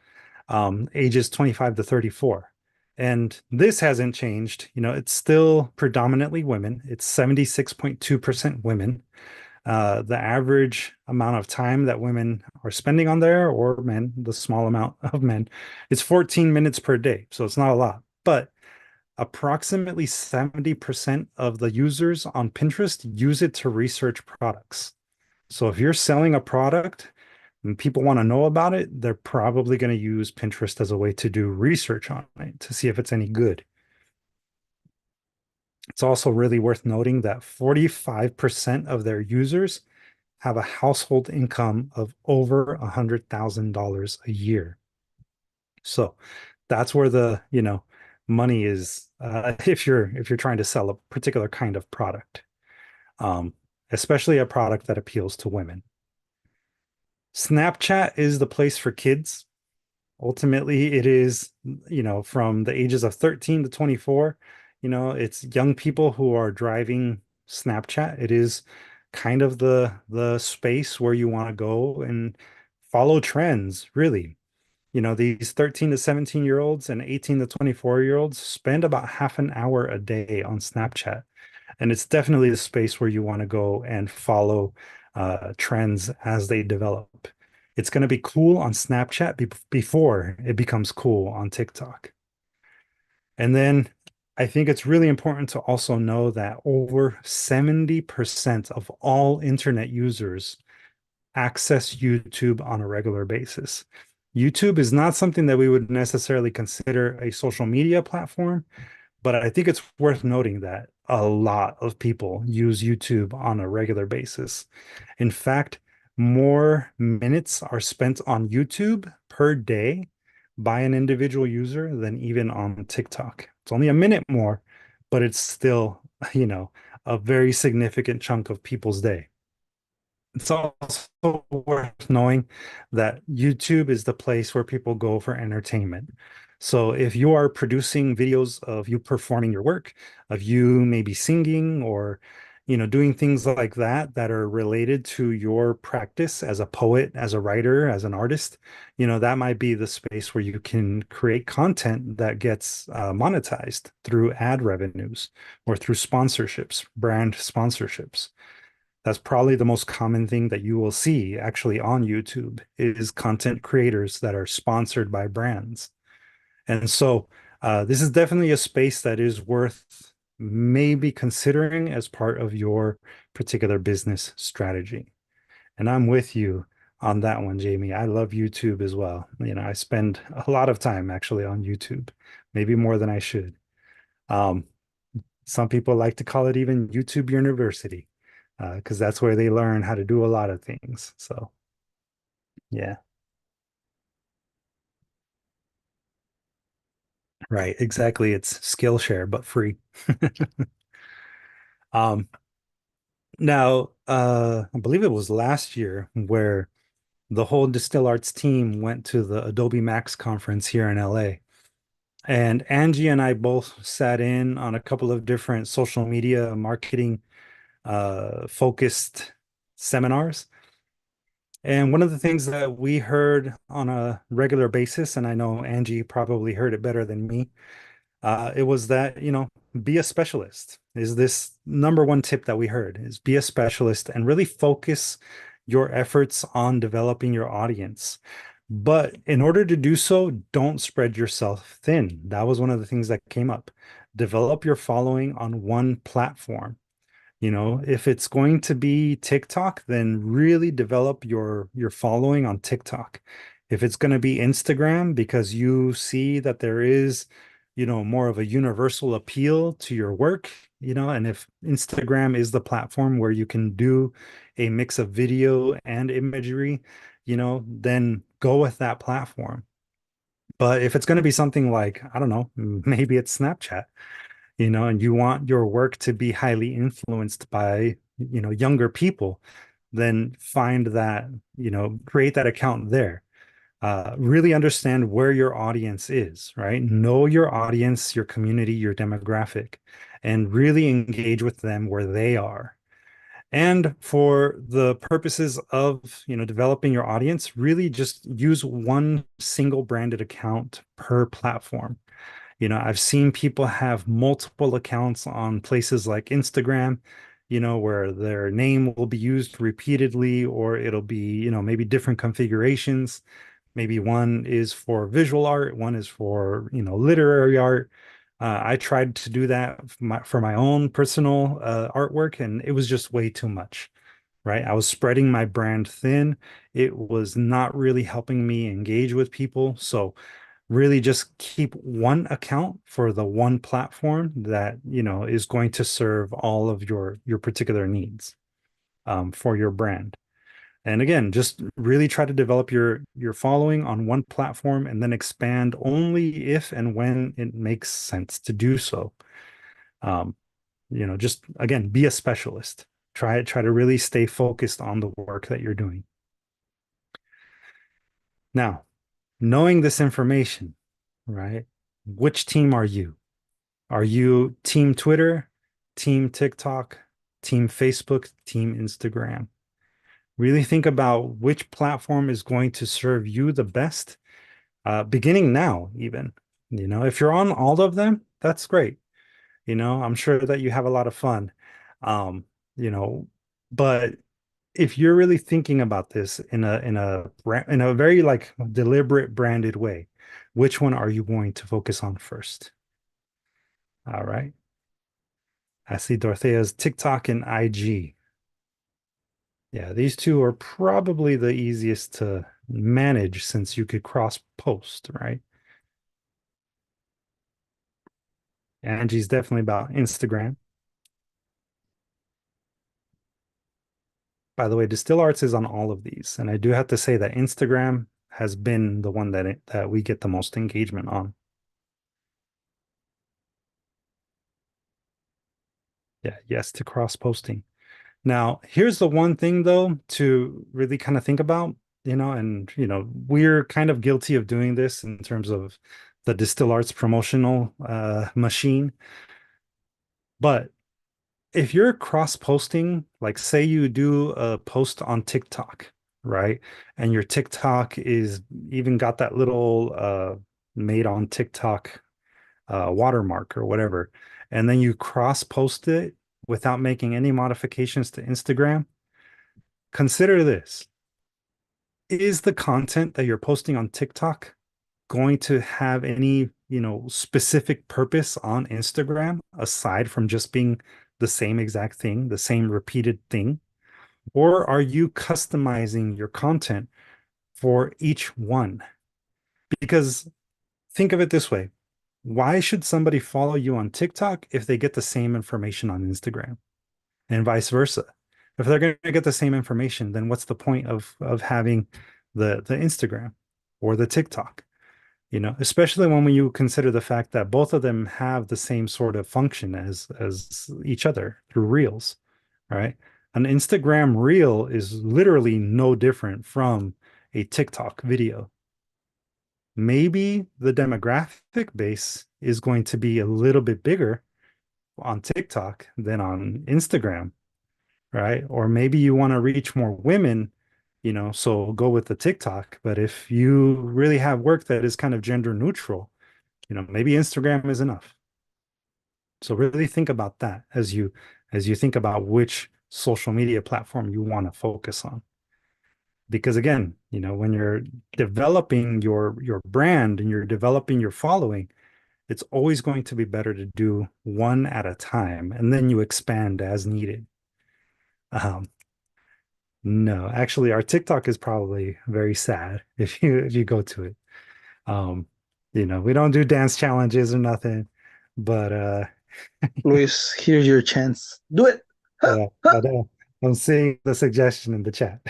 ages 25 to 34. And this hasn't changed. You know, it's still predominantly women. It's 76.2% women. The average amount of time that women are spending on there, or men, the small amount of men, is 14 minutes per day. So it's not a lot. But approximately 70% of the users on Pinterest use it to research products. So if you're selling a product and people want to know about it, they're probably going to use Pinterest as a way to do research on it to see if it's any good. It's also really worth noting that 45% of their users have a household income of over $100,000 a year. So that's where the, you know, money is if you're trying to sell a particular kind of product, especially a product that appeals to women. Snapchat is the place for kids. Ultimately, it is, you know, from the ages of 13 to 24. You know, it's young people who are driving Snapchat. It is kind of the space where you want to go and follow trends, really. You know, these 13 to 17-year-olds and 18 to 24-year-olds spend about half an hour a day on Snapchat. And it's definitely the space where you want to go and follow trends as they develop. It's going to be cool on Snapchat before it becomes cool on TikTok. And then I think it's really important to also know that over 70% of all internet users access YouTube on a regular basis. YouTube is not something that we would necessarily consider a social media platform, but I think it's worth noting that a lot of people use YouTube on a regular basis. In fact, more minutes are spent on YouTube per day by an individual user than even on TikTok. It's only a minute more, but it's still, you know, a very significant chunk of people's day. It's also worth knowing that YouTube is the place where people go for entertainment. So if you are producing videos of you performing your work, of you maybe singing or, you know, doing things like that that are related to your practice as a poet, as a writer, as an artist, you know, that might be the space where you can create content that gets monetized through ad revenues or through sponsorships, brand sponsorships. That's probably the most common thing that you will see actually on YouTube is content creators that are sponsored by brands. And so this is definitely a space that is worth maybe considering as part of your particular business strategy. And I'm with you on that one, Jamie. I love YouTube as well. I spend a lot of time actually on YouTube, maybe more than I should. Um, some people like to call it even YouTube University, because that's where they learn how to do a lot of things. So, yeah, right. Exactly. It's Skillshare, but free. Um, Now, I believe it was last year where the whole DSTL Arts team went to the Adobe Max conference here in LA. And Angie and I both sat in on a couple of different social media marketing focused seminars. And one of the things that we heard on a regular basis, and I know Angie probably heard it better than me, it was that, be a specialist is this number one tip that we heard is be a specialist and really focus your efforts on developing your audience. But in order to do so, don't spread yourself thin. That was one of the things that came up. Develop your following on one platform. If it's going to be TikTok, then really develop your following on TikTok. If it's going to be Instagram, because you see that there is, more of a universal appeal to your work, and if Instagram is the platform where you can do a mix of video and imagery, then go with that platform. But if it's going to be something like, I don't know, maybe it's Snapchat, and you want your work to be highly influenced by, younger people, then find that, create that account there. Really understand where your audience is, right? Know your audience, your community, your demographic, and really engage with them where they are. And for the purposes of, developing your audience, really just use one single branded account per platform. I've seen people have multiple accounts on places like Instagram, where their name will be used repeatedly, or it'll be, maybe different configurations. Maybe one is for visual art, one is for, literary art. I tried to do that for my own personal artwork, and it was just way too much, right? I was spreading my brand thin. It was not really helping me engage with people. So really just keep one account for the one platform that is going to serve all of your particular needs for your brand. And again, just really try to develop your following on one platform and then expand only if and when it makes sense to do so. um, just again, be a specialist. Try to really stay focused on the work that you're doing. Now, knowing this information, right? Which team are you? Are you team Twitter, team TikTok, team Facebook, team Instagram? Really think about which platform is going to serve you the best, beginning now, even. If you're on all of them, that's great. I'm sure that you have a lot of fun. Um, but if you're really thinking about this in a very like deliberate branded way, which one are you going to focus on first? All right. I see Dorothea's TikTok and IG. Yeah, these two are probably the easiest to manage since you could cross post, right? Angie's definitely about Instagram. By the way, DSTL Arts is on all of these, and I do have to say that Instagram has been the one that we get the most engagement on. Yeah, yes to cross posting. Now, here's the one thing though to really kind of think about, and we're kind of guilty of doing this in terms of the DSTL Arts promotional machine. But if you're cross posting, like say you do a post on TikTok, right? And your TikTok is even got that little made on TikTok watermark or whatever, and then you cross post it without making any modifications to Instagram, consider this. Is the content that you're posting on TikTok going to have any, specific purpose on Instagram aside from just being the same exact thing, the same repeated thing? Or are you customizing your content for each one? Because think of it this way. Why should somebody follow you on TikTok if they get the same information on Instagram? And vice versa. If they're going to get the same information, then what's the point of having the Instagram or the TikTok? Especially when you consider the fact that both of them have the same sort of function as each other through Reels, right? An Instagram Reel is literally no different from a TikTok video. Maybe the demographic base is going to be a little bit bigger on TikTok than on Instagram, right? Or maybe you want to reach more women, so go with the TikTok. But if you really have work that is kind of gender neutral, maybe Instagram is enough. So really think about that as you think about which social media platform you want to focus on. Because again, when you're developing your brand and you're developing your following, it's always going to be better to do one at a time, and then you expand as needed. No, actually, our TikTok is probably very sad if you go to it. We don't do dance challenges or nothing, but Luis, here's your chance. Do it. yeah, I'm seeing the suggestion in the chat.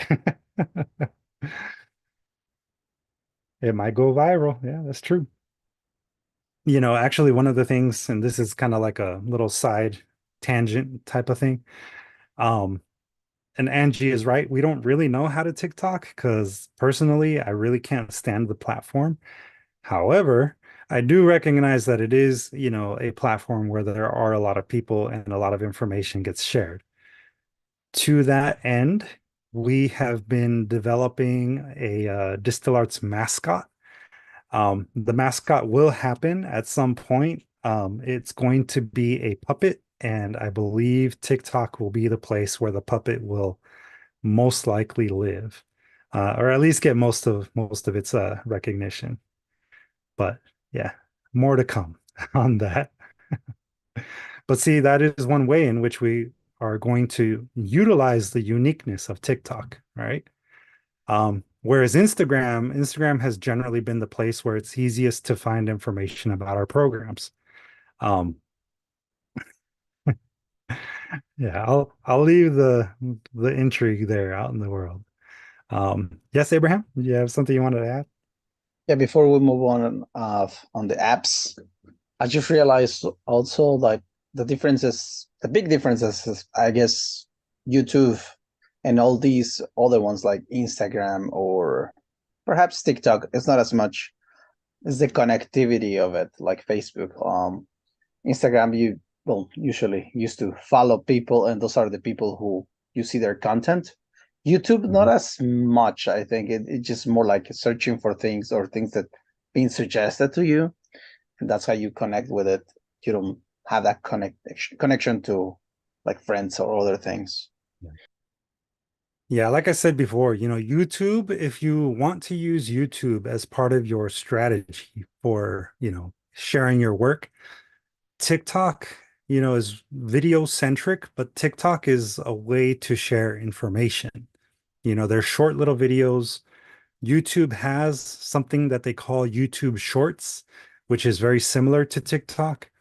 It might go viral. Yeah, that's true. Actually, one of the things, and this is kind of like a little side tangent type of thing. And Angie is right. We don't really know how to TikTok because personally, I really can't stand the platform. However, I do recognize that it is, a platform where there are a lot of people and a lot of information gets shared. To that end, we have been developing a DSTL Arts mascot. The mascot will happen at some point. It's going to be a puppet, and I believe TikTok will be the place where the puppet will most likely live, or at least get most of its recognition. But yeah, more to come on that. But see, that is one way in which we are going to utilize the uniqueness of TikTok, right? Whereas Instagram has generally been the place where it's easiest to find information about our programs. Yeah, I'll leave the intrigue there out in the world. Yes, Abraham, do you have something you wanted to add? Yeah, before we move on the apps, I just realized also like the big differences is, I guess, YouTube and all these other ones like Instagram or perhaps TikTok. It's not as much as the connectivity of it, like Facebook. Instagram, you usually used to follow people, and those are the people who you see their content. YouTube, not as much. I think it's just more like searching for things or things that being suggested to you, and that's how you connect with it. You don't have that connection to like friends or other things. Yeah, like I said before, YouTube, if you want to use YouTube as part of your strategy for, sharing your work, TikTok, is video centric, but TikTok is a way to share information. They're short little videos. YouTube has something that they call YouTube Shorts, which is very similar to TikTok.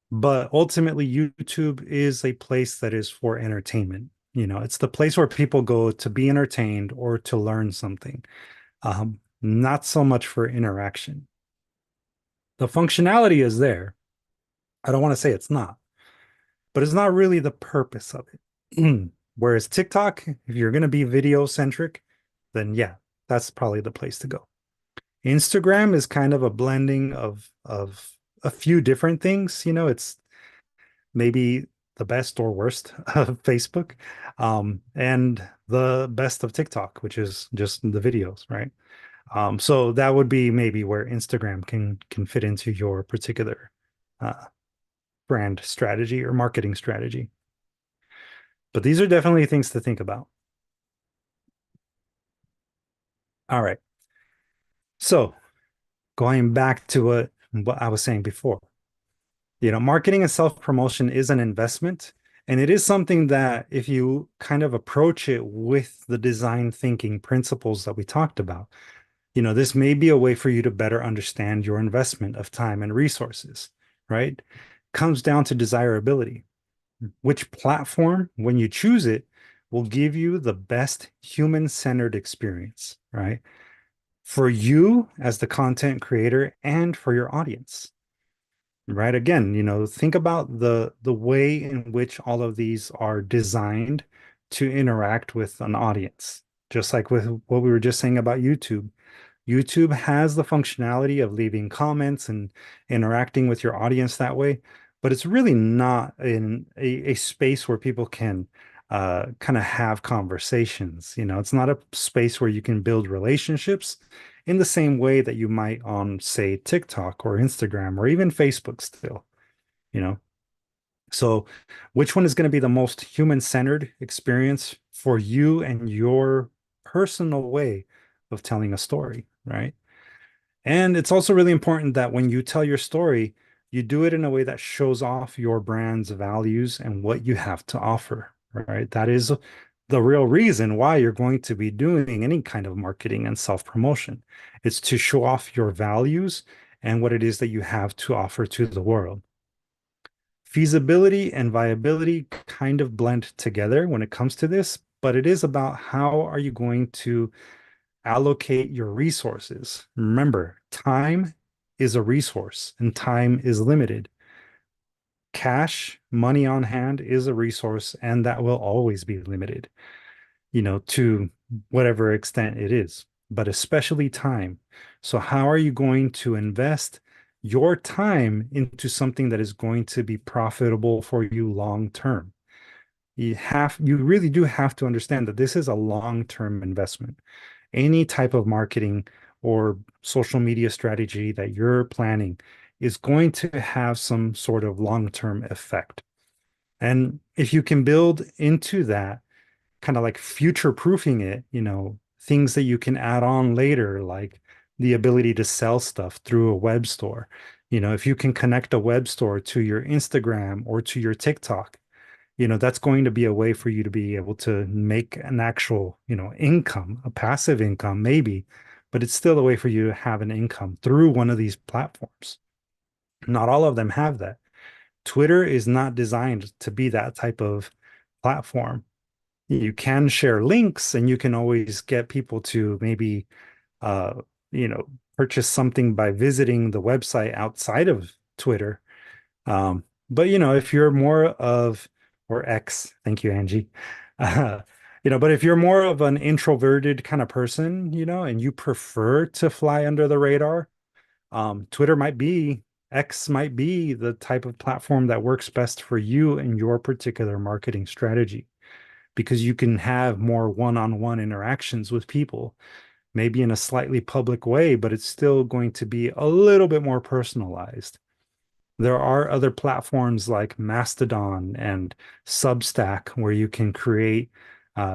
But ultimately, YouTube is a place that is for entertainment. It's the place where people go to be entertained or to learn something, not so much for interaction. The functionality is there. I don't want to say it's not, but it's not really the purpose of it. Whereas TikTok, if you're going to be video centric, then yeah, that's probably the place to go. Instagram is kind of a blending of a few different things. It's maybe the best or worst of Facebook, and the best of TikTok, which is just the videos, right? So that would be maybe where Instagram can fit into your particular brand strategy or marketing strategy. But these are definitely things to think about. All right. So going back to what I was saying before. Marketing and self-promotion is an investment, and it is something that if you kind of approach it with the design thinking principles that we talked about, this may be a way for you to better understand your investment of time and resources, right? Comes down to desirability. Which platform, when you choose it, will give you the best human-centered experience, right? For you as the content creator and for your audience. Right. Again, think about the way in which all of these are designed to interact with an audience. Just like with what we were just saying about YouTube. YouTube has the functionality of leaving comments and interacting with your audience that way, but it's really not in a space where people can kind of have conversations. It's not a space where you can build relationships in the same way that you might on, say, TikTok or Instagram or even Facebook still, you know. So, which one is going to be the most human-centered experience for you and your personal way of telling a story, right? And it's also really important that when you tell your story, you do it in a way that shows off your brand's values and what you have to offer, right? That is the real reason why you're going to be doing any kind of marketing and self-promotion. It's to show off your values and what it is that you have to offer to the world. Feasibility and viability kind of blend together when it comes to this, but it is about how are you going to allocate your resources. Remember, time is a resource and time is limited. Cash, money on hand is a resource, and that will always be limited, to whatever extent it is, but especially time. So, how are you going to invest your time into something that is going to be profitable for you long term? You really do have to understand that this is a long-term investment. Any type of marketing or social media strategy that you're planning is going to have some sort of long-term effect. And if you can build into that, kind of like future-proofing it, things that you can add on later, like the ability to sell stuff through a web store. If you can connect a web store to your Instagram or to your TikTok, that's going to be a way for you to be able to make an actual, income, a passive income, maybe, but it's still a way for you to have an income through one of these platforms. Not all of them have that. Twitter is not designed to be that type of platform. You can share links and you can always get people to maybe, uh, purchase something by visiting the website outside of Twitter. But if you're more of, or X, thank you, Angie. Uh, but if you're more of an introverted kind of person, and you prefer to fly under the radar, Twitter might be, X might be the type of platform that works best for you and your particular marketing strategy, because you can have more one-on-one interactions with people, maybe in a slightly public way, but it's still going to be a little bit more personalized. There are other platforms like Mastodon and Substack where you can create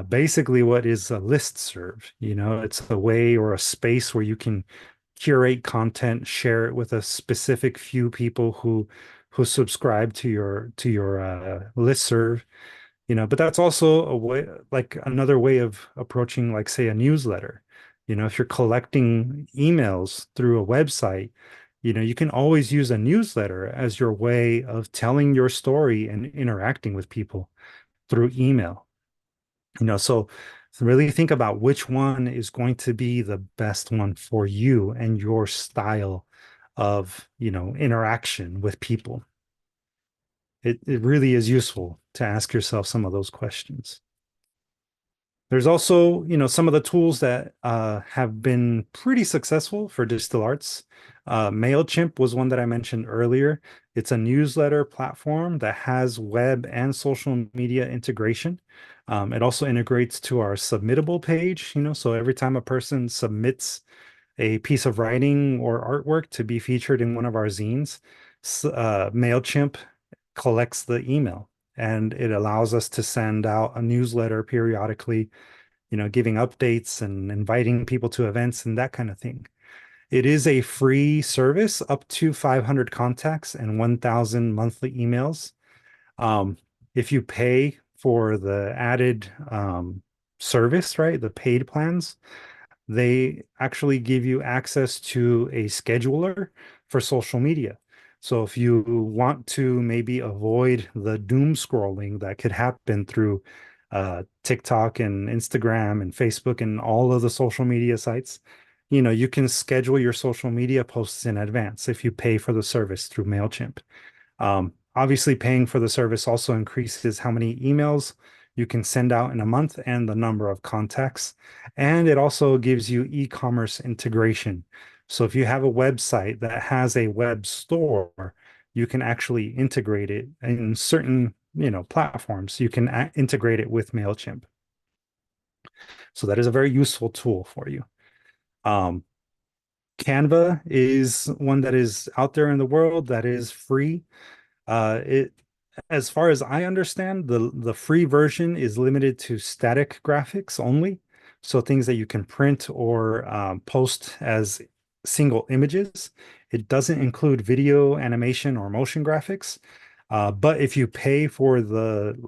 basically what is a listserv. It's a way or a space where you can curate content, share it with a specific few people who subscribe to your listserv. But that's also a way, like another way of approaching, like, say, a newsletter. If you're collecting emails through a website, you can always use a newsletter as your way of telling your story and interacting with people through email. So really think about which one is going to be the best one for you and your style of, interaction with people. It really is useful to ask yourself some of those questions. There's also, some of the tools that have been pretty successful for DSTL Arts. MailChimp was one that I mentioned earlier. It's a newsletter platform that has web and social media integration. It also integrates to our submittable page, so every time a person submits a piece of writing or artwork to be featured in one of our zines, MailChimp collects the email and it allows us to send out a newsletter periodically, giving updates and inviting people to events and that kind of thing. It is a free service up to 500 contacts and 1,000 monthly emails. Um, if you pay for the added service, right, the paid plans, they actually give you access to a scheduler for social media. So if you want to maybe avoid the doom scrolling that could happen through TikTok and Instagram and Facebook and all of the social media sites, you can schedule your social media posts in advance if you pay for the service through MailChimp. Obviously, paying for the service also increases how many emails you can send out in a month and the number of contacts. And it also gives you e-commerce integration. So if you have a website that has a web store, you can actually integrate it in certain, platforms. You can integrate it with MailChimp. So that is a very useful tool for you. Um, Canva is one that is out there in the world that is free. It, as far as I understand, the free version is limited to static graphics only, so things that you can print or post as single images. It doesn't include video, animation, or motion graphics. But if you pay for the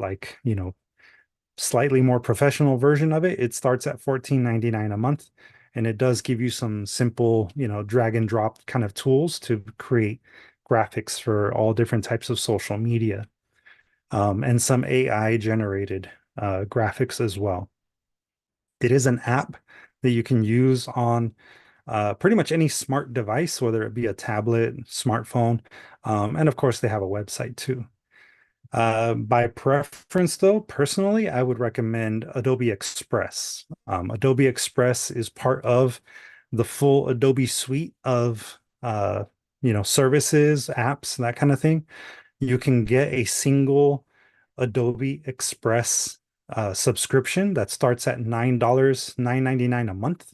slightly more professional version of it, it starts at $14.99 a month. And it does give you some simple, drag and drop kind of tools to create graphics for all different types of social media, and some AI generated graphics as well. It is an app that you can use on pretty much any smart device, whether it be a tablet, smartphone, and of course, they have a website too. By preference, though, personally, I would recommend Adobe Express. Adobe Express is part of the full Adobe suite of services, apps, that kind of thing. You can get a single Adobe Express subscription that starts at $9.99 a month.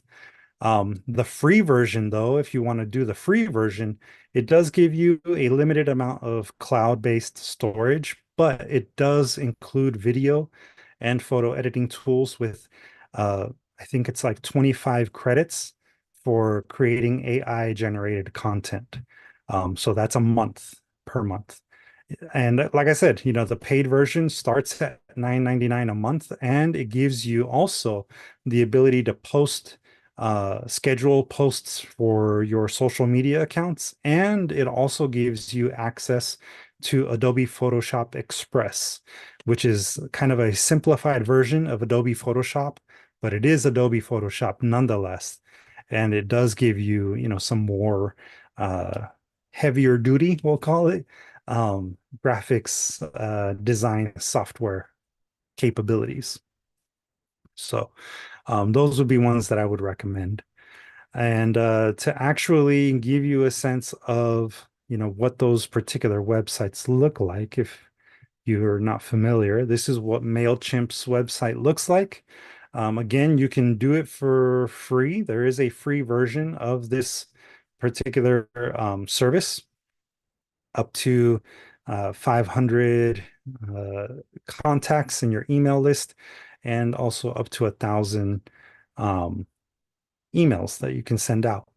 The free version, though, if you want to do the free version, it does give you a limited amount of cloud-based storage, but it does include video and photo editing tools with, I think it's like 25 credits for creating AI generated content. So that's a month per month. And like I said, the paid version starts at $9.99 a month, and it gives you also the ability to schedule posts for your social media accounts, and it also gives you access to Adobe Photoshop Express, which is kind of a simplified version of Adobe Photoshop, but it is Adobe Photoshop nonetheless. And it does give you, some more heavier duty, we'll call it, graphics design software capabilities. So those would be ones that I would recommend. And to actually give you a sense of, what those particular websites look like, if you're not familiar, this is what MailChimp's website looks like. Again, you can do it for free. There is a free version of this particular service up to 500 contacts in your email list, and also up to 1,000 emails that you can send out.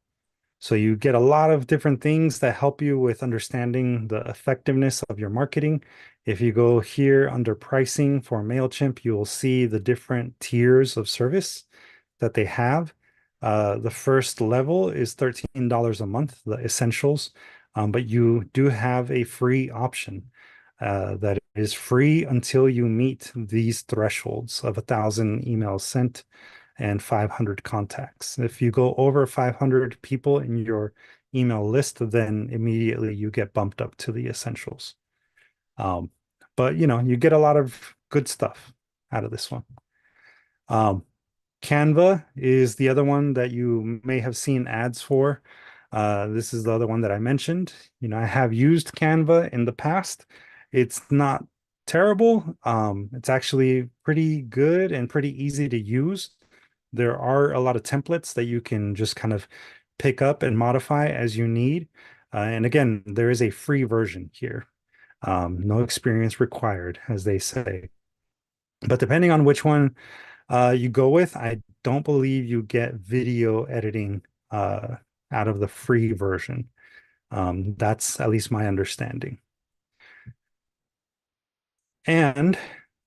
So you get a lot of different things that help you with understanding the effectiveness of your marketing. If you go here under pricing for MailChimp, you will see the different tiers of service that they have. The first level is $13 a month, the essentials, but you do have a free option that is free until you meet these thresholds of 1,000 emails sent and 500 contacts. If you go over 500 people in your email list, then immediately you get bumped up to the essentials. But you get a lot of good stuff out of this one. Canva is the other one that you may have seen ads for. This is the other one that I mentioned. I have used Canva in the past. It's not terrible. It's actually pretty good and pretty easy to use. There are a lot of templates that you can just kind of pick up and modify as you need. And again, there is a free version here. No experience required, as they say. But depending on which one you go with, I don't believe you get video editing out of the free version. That's at least my understanding. And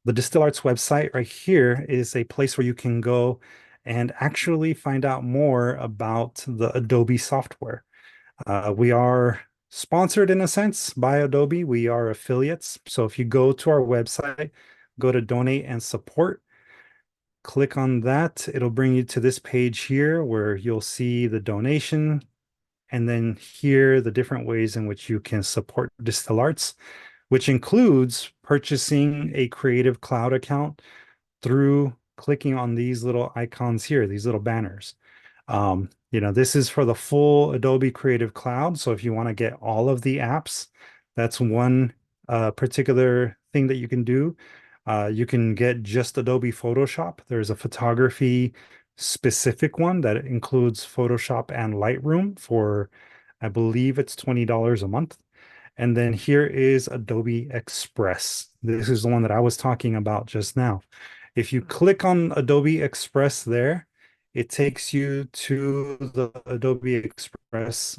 the DSTL Arts website right here is a place where you can go and actually find out more about the Adobe software. We are sponsored in a sense by Adobe. We are affiliates. So if you go to our website, go to donate and support, click on that. It'll bring you to this page here where you'll see the donation and then here the different ways in which you can support DSTL Arts, which includes purchasing a Creative Cloud account through clicking on these little icons here, these little banners. This is for the full Adobe Creative Cloud. So if you want to get all of the apps, that's one particular thing that you can do. You can get just Adobe Photoshop. There's a photography specific one that includes Photoshop and Lightroom for, I believe it's $20 a month. And then here is Adobe Express. This is the one that I was talking about just now. If you click on Adobe Express there, it takes you to the Adobe Express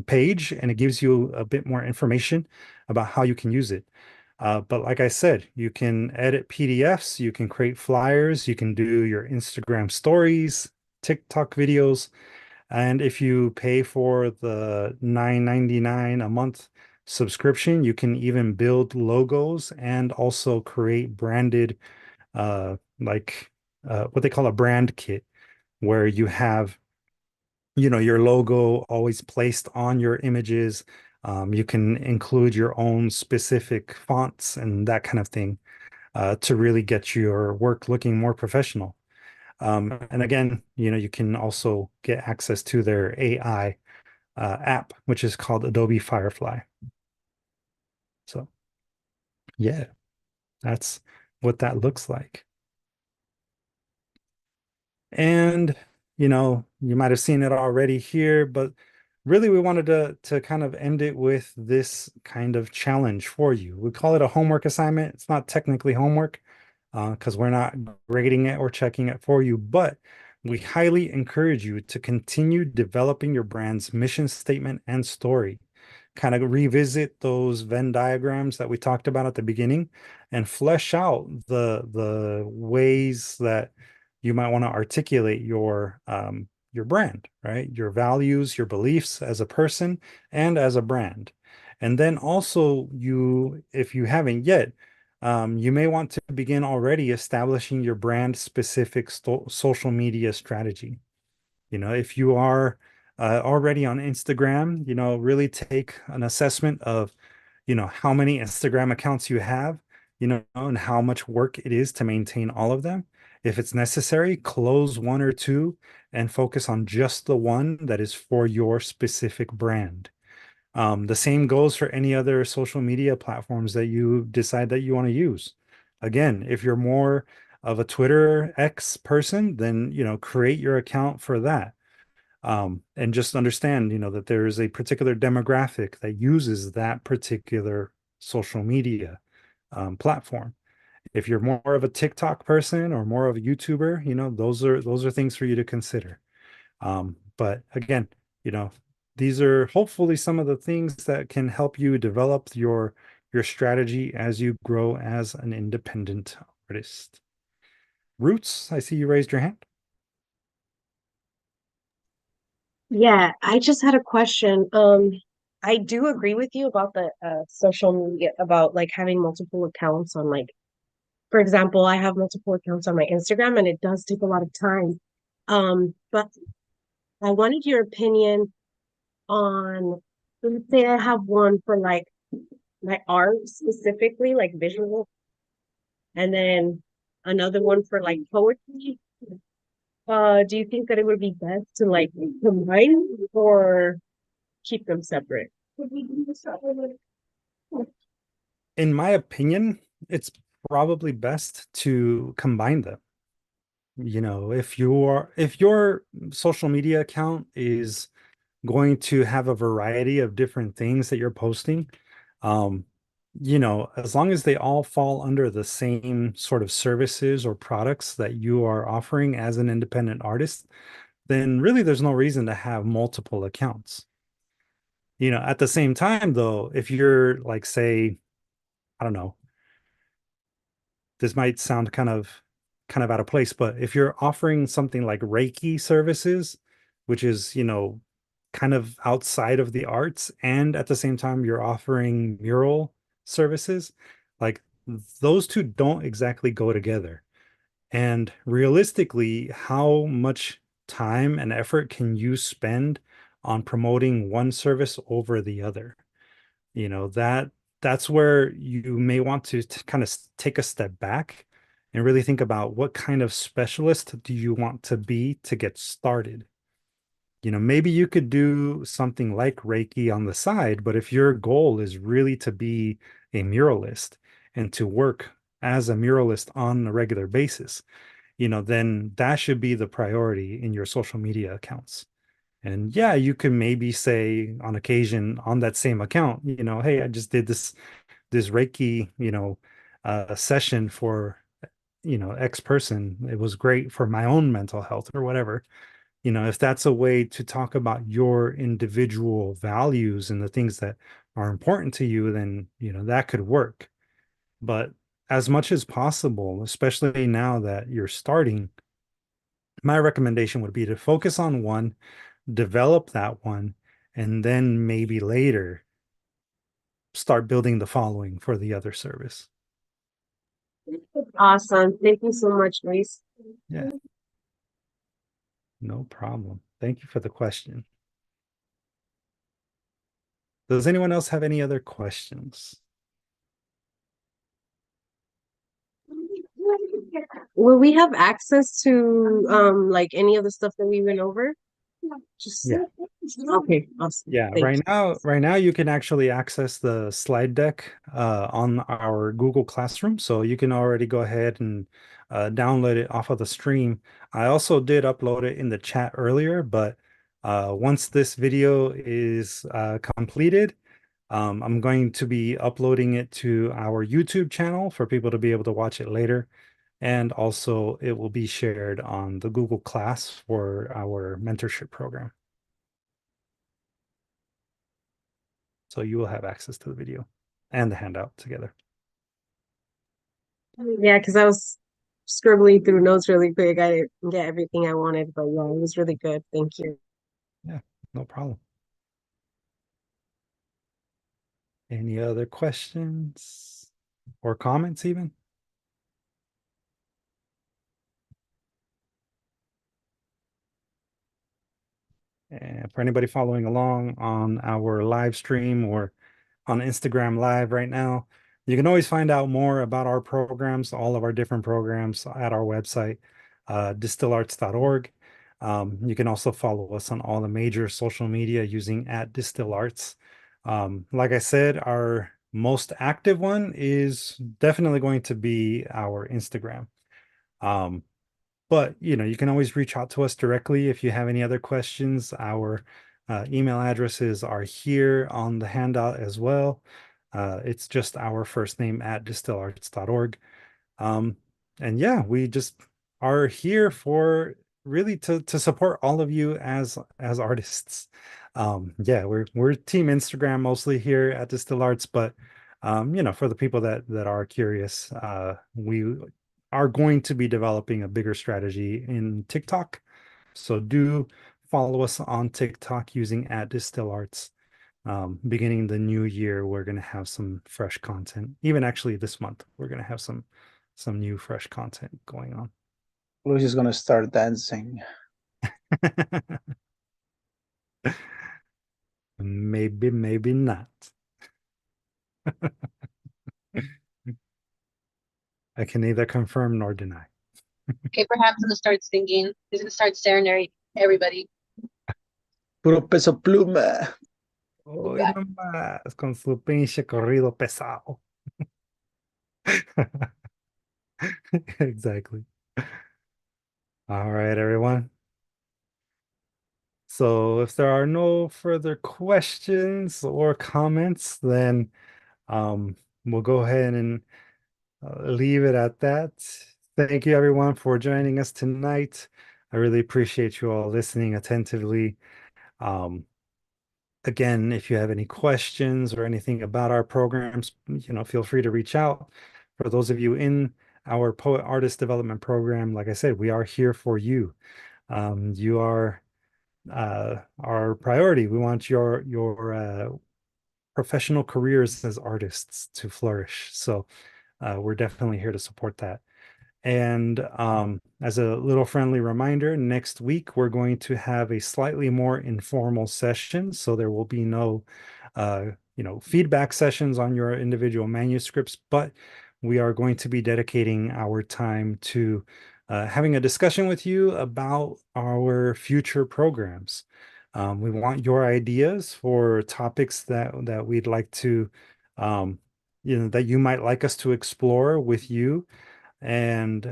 page, and it gives you a bit more information about how you can use it. But like I said, you can edit PDFs, you can create flyers, you can do your Instagram stories, TikTok videos. And if you pay for the $9.99 a month subscription, you can even build logos and also create branded, what they call a brand kit, where you have, your logo always placed on your images. You can include your own specific fonts and that kind of thing to really get your work looking more professional. And again, you can also get access to their AI app, which is called Adobe Firefly. So, yeah, that's what that looks like. And, you might have seen it already here, but really we wanted to kind of end it with this kind of challenge for you. We call it a homework assignment. It's not technically homework because we're not grading it or checking it for you, but we highly encourage you to continue developing your brand's mission statement and story. Kind of revisit those Venn diagrams that we talked about at the beginning and flesh out the ways that you might want to articulate your brand, right? Your values, your beliefs as a person and as a brand. And then also if you haven't yet, you may want to begin already establishing your brand specific social media strategy. If you are already on Instagram, really take an assessment of, how many Instagram accounts you have, and how much work it is to maintain all of them. If it's necessary, close one or two and focus on just the one that is for your specific brand. The same goes for any other social media platforms that you decide that you want to use. Again, if you're more of a Twitter X person, then, create your account for that. And just understand, that there is a particular demographic that uses that particular social media platform. If you're more of a TikTok person or more of a YouTuber, those are things for you to consider. But again, these are hopefully some of the things that can help you develop your strategy as you grow as an independent artist. Roots, I see you raised your hand. Yeah, I just had a question. I do agree with you about the social media, about like having multiple accounts on like, for example, I have multiple accounts on my Instagram and it does take a lot of time. But I wanted your opinion on, let's say I have one for like my art specifically, like visual, and then another one for like poetry. Do you think that it would be best to like combine or keep them separate? In my opinion, it's probably best to combine them. If your social media account is going to have a variety of different things that you're posting, as long as they all fall under the same sort of services or products that you are offering as an independent artist, then really there's no reason to have multiple accounts. At the same time, though, if you're like, say, I don't know, this might sound kind of out of place, but if you're offering something like Reiki services, which is, kind of outside of the arts, and at the same time you're offering mural services, like those two don't exactly go together. And realistically, how much time and effort can you spend on promoting one service over the other? That's where you may want to kind of take a step back and really think about what kind of specialist do you want to be to get started. Maybe you could do something like Reiki on the side, but if your goal is really to be a muralist and to work as a muralist on a regular basis, then that should be the priority in your social media accounts. And yeah, you can maybe say on occasion on that same account, hey, I just did this Reiki, session for, X person. It was great for my own mental health or whatever. If that's a way to talk about your individual values and the things that are important to you, then, that could work. But as much as possible, especially now that you're starting, my recommendation would be to focus on one, develop that one, and then maybe later start building the following for the other service. Awesome. Thank you so much, Luis. Yeah, no problem. Thank you for the question. Does anyone else have any other questions? Will we have access to like any of the stuff that we went over? Just Yeah. Okay, awesome. Yeah, Thank you. right now you can actually access the slide deck on our Google Classroom. So you can already go ahead and download it off of the stream. I also did upload it in the chat earlier, but once this video is completed, I'm going to be uploading it to our YouTube channel for people to be able to watch it later. And also it will be shared on the Google Class for our mentorship program. So you will have access to the video and the handout together. Yeah, because I was scribbling through notes really quick. I didn't get everything I wanted, but yeah, it was really good. Thank you. Yeah, no problem. Any other questions or comments even? And for anybody following along on our live stream or on Instagram Live right now, you can always find out more about our programs, all of our different programs at our website, distillarts.org. You can also follow us on all the major social media using @distillarts. Like I said, our most active one is definitely going to be our Instagram. But you can always reach out to us directly if you have any other questions. Our email addresses are here on the handout as well. It's just our first name @distillarts.org. And yeah, we just are here for really to support all of you as artists. Yeah, we're team Instagram mostly here at Distill Arts, but for the people that are curious, we are going to be developing a bigger strategy in TikTok. So do follow us on TikTok using @DistillArts. Beginning the new year, we're going to have some fresh content. Even actually this month, we're going to have some new fresh content going on. Luis is gonna start dancing. Maybe, maybe not. I can neither confirm nor deny. Okay, perhaps I'm gonna start singing. He's gonna start serenading everybody. Puro peso pluma. Hoy nomás con su pinche corrido pesado. Exactly. All right, everyone. So if there are no further questions or comments, then we'll go ahead and leave it at that. Thank you, everyone, for joining us tonight. I really appreciate you all listening attentively. Again, if you have any questions or anything about our programs, feel free to reach out. For those of you in our Poet Artist Development Program, like I said, we are here for you. You are our priority. We want your professional careers as artists to flourish. So we're definitely here to support that. And as a little friendly reminder, next week we're going to have a slightly more informal session. So there will be no, feedback sessions on your individual manuscripts, but we are going to be dedicating our time to having a discussion with you about our future programs. We want your ideas for topics that we'd like to, that you might like us to explore with you, and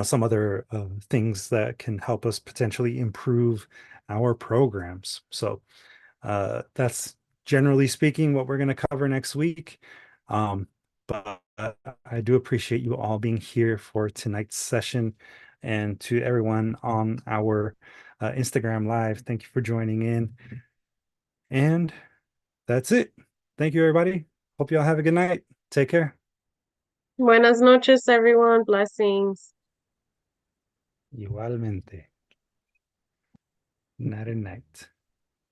some other things that can help us potentially improve our programs. So that's generally speaking what we're going to cover next week. But I do appreciate you all being here for tonight's session, and to everyone on our Instagram Live, thank you for joining in. And that's it. Thank you, everybody. Hope you all have a good night. Take care. Buenas noches, everyone. Blessings. Igualmente. Night and night.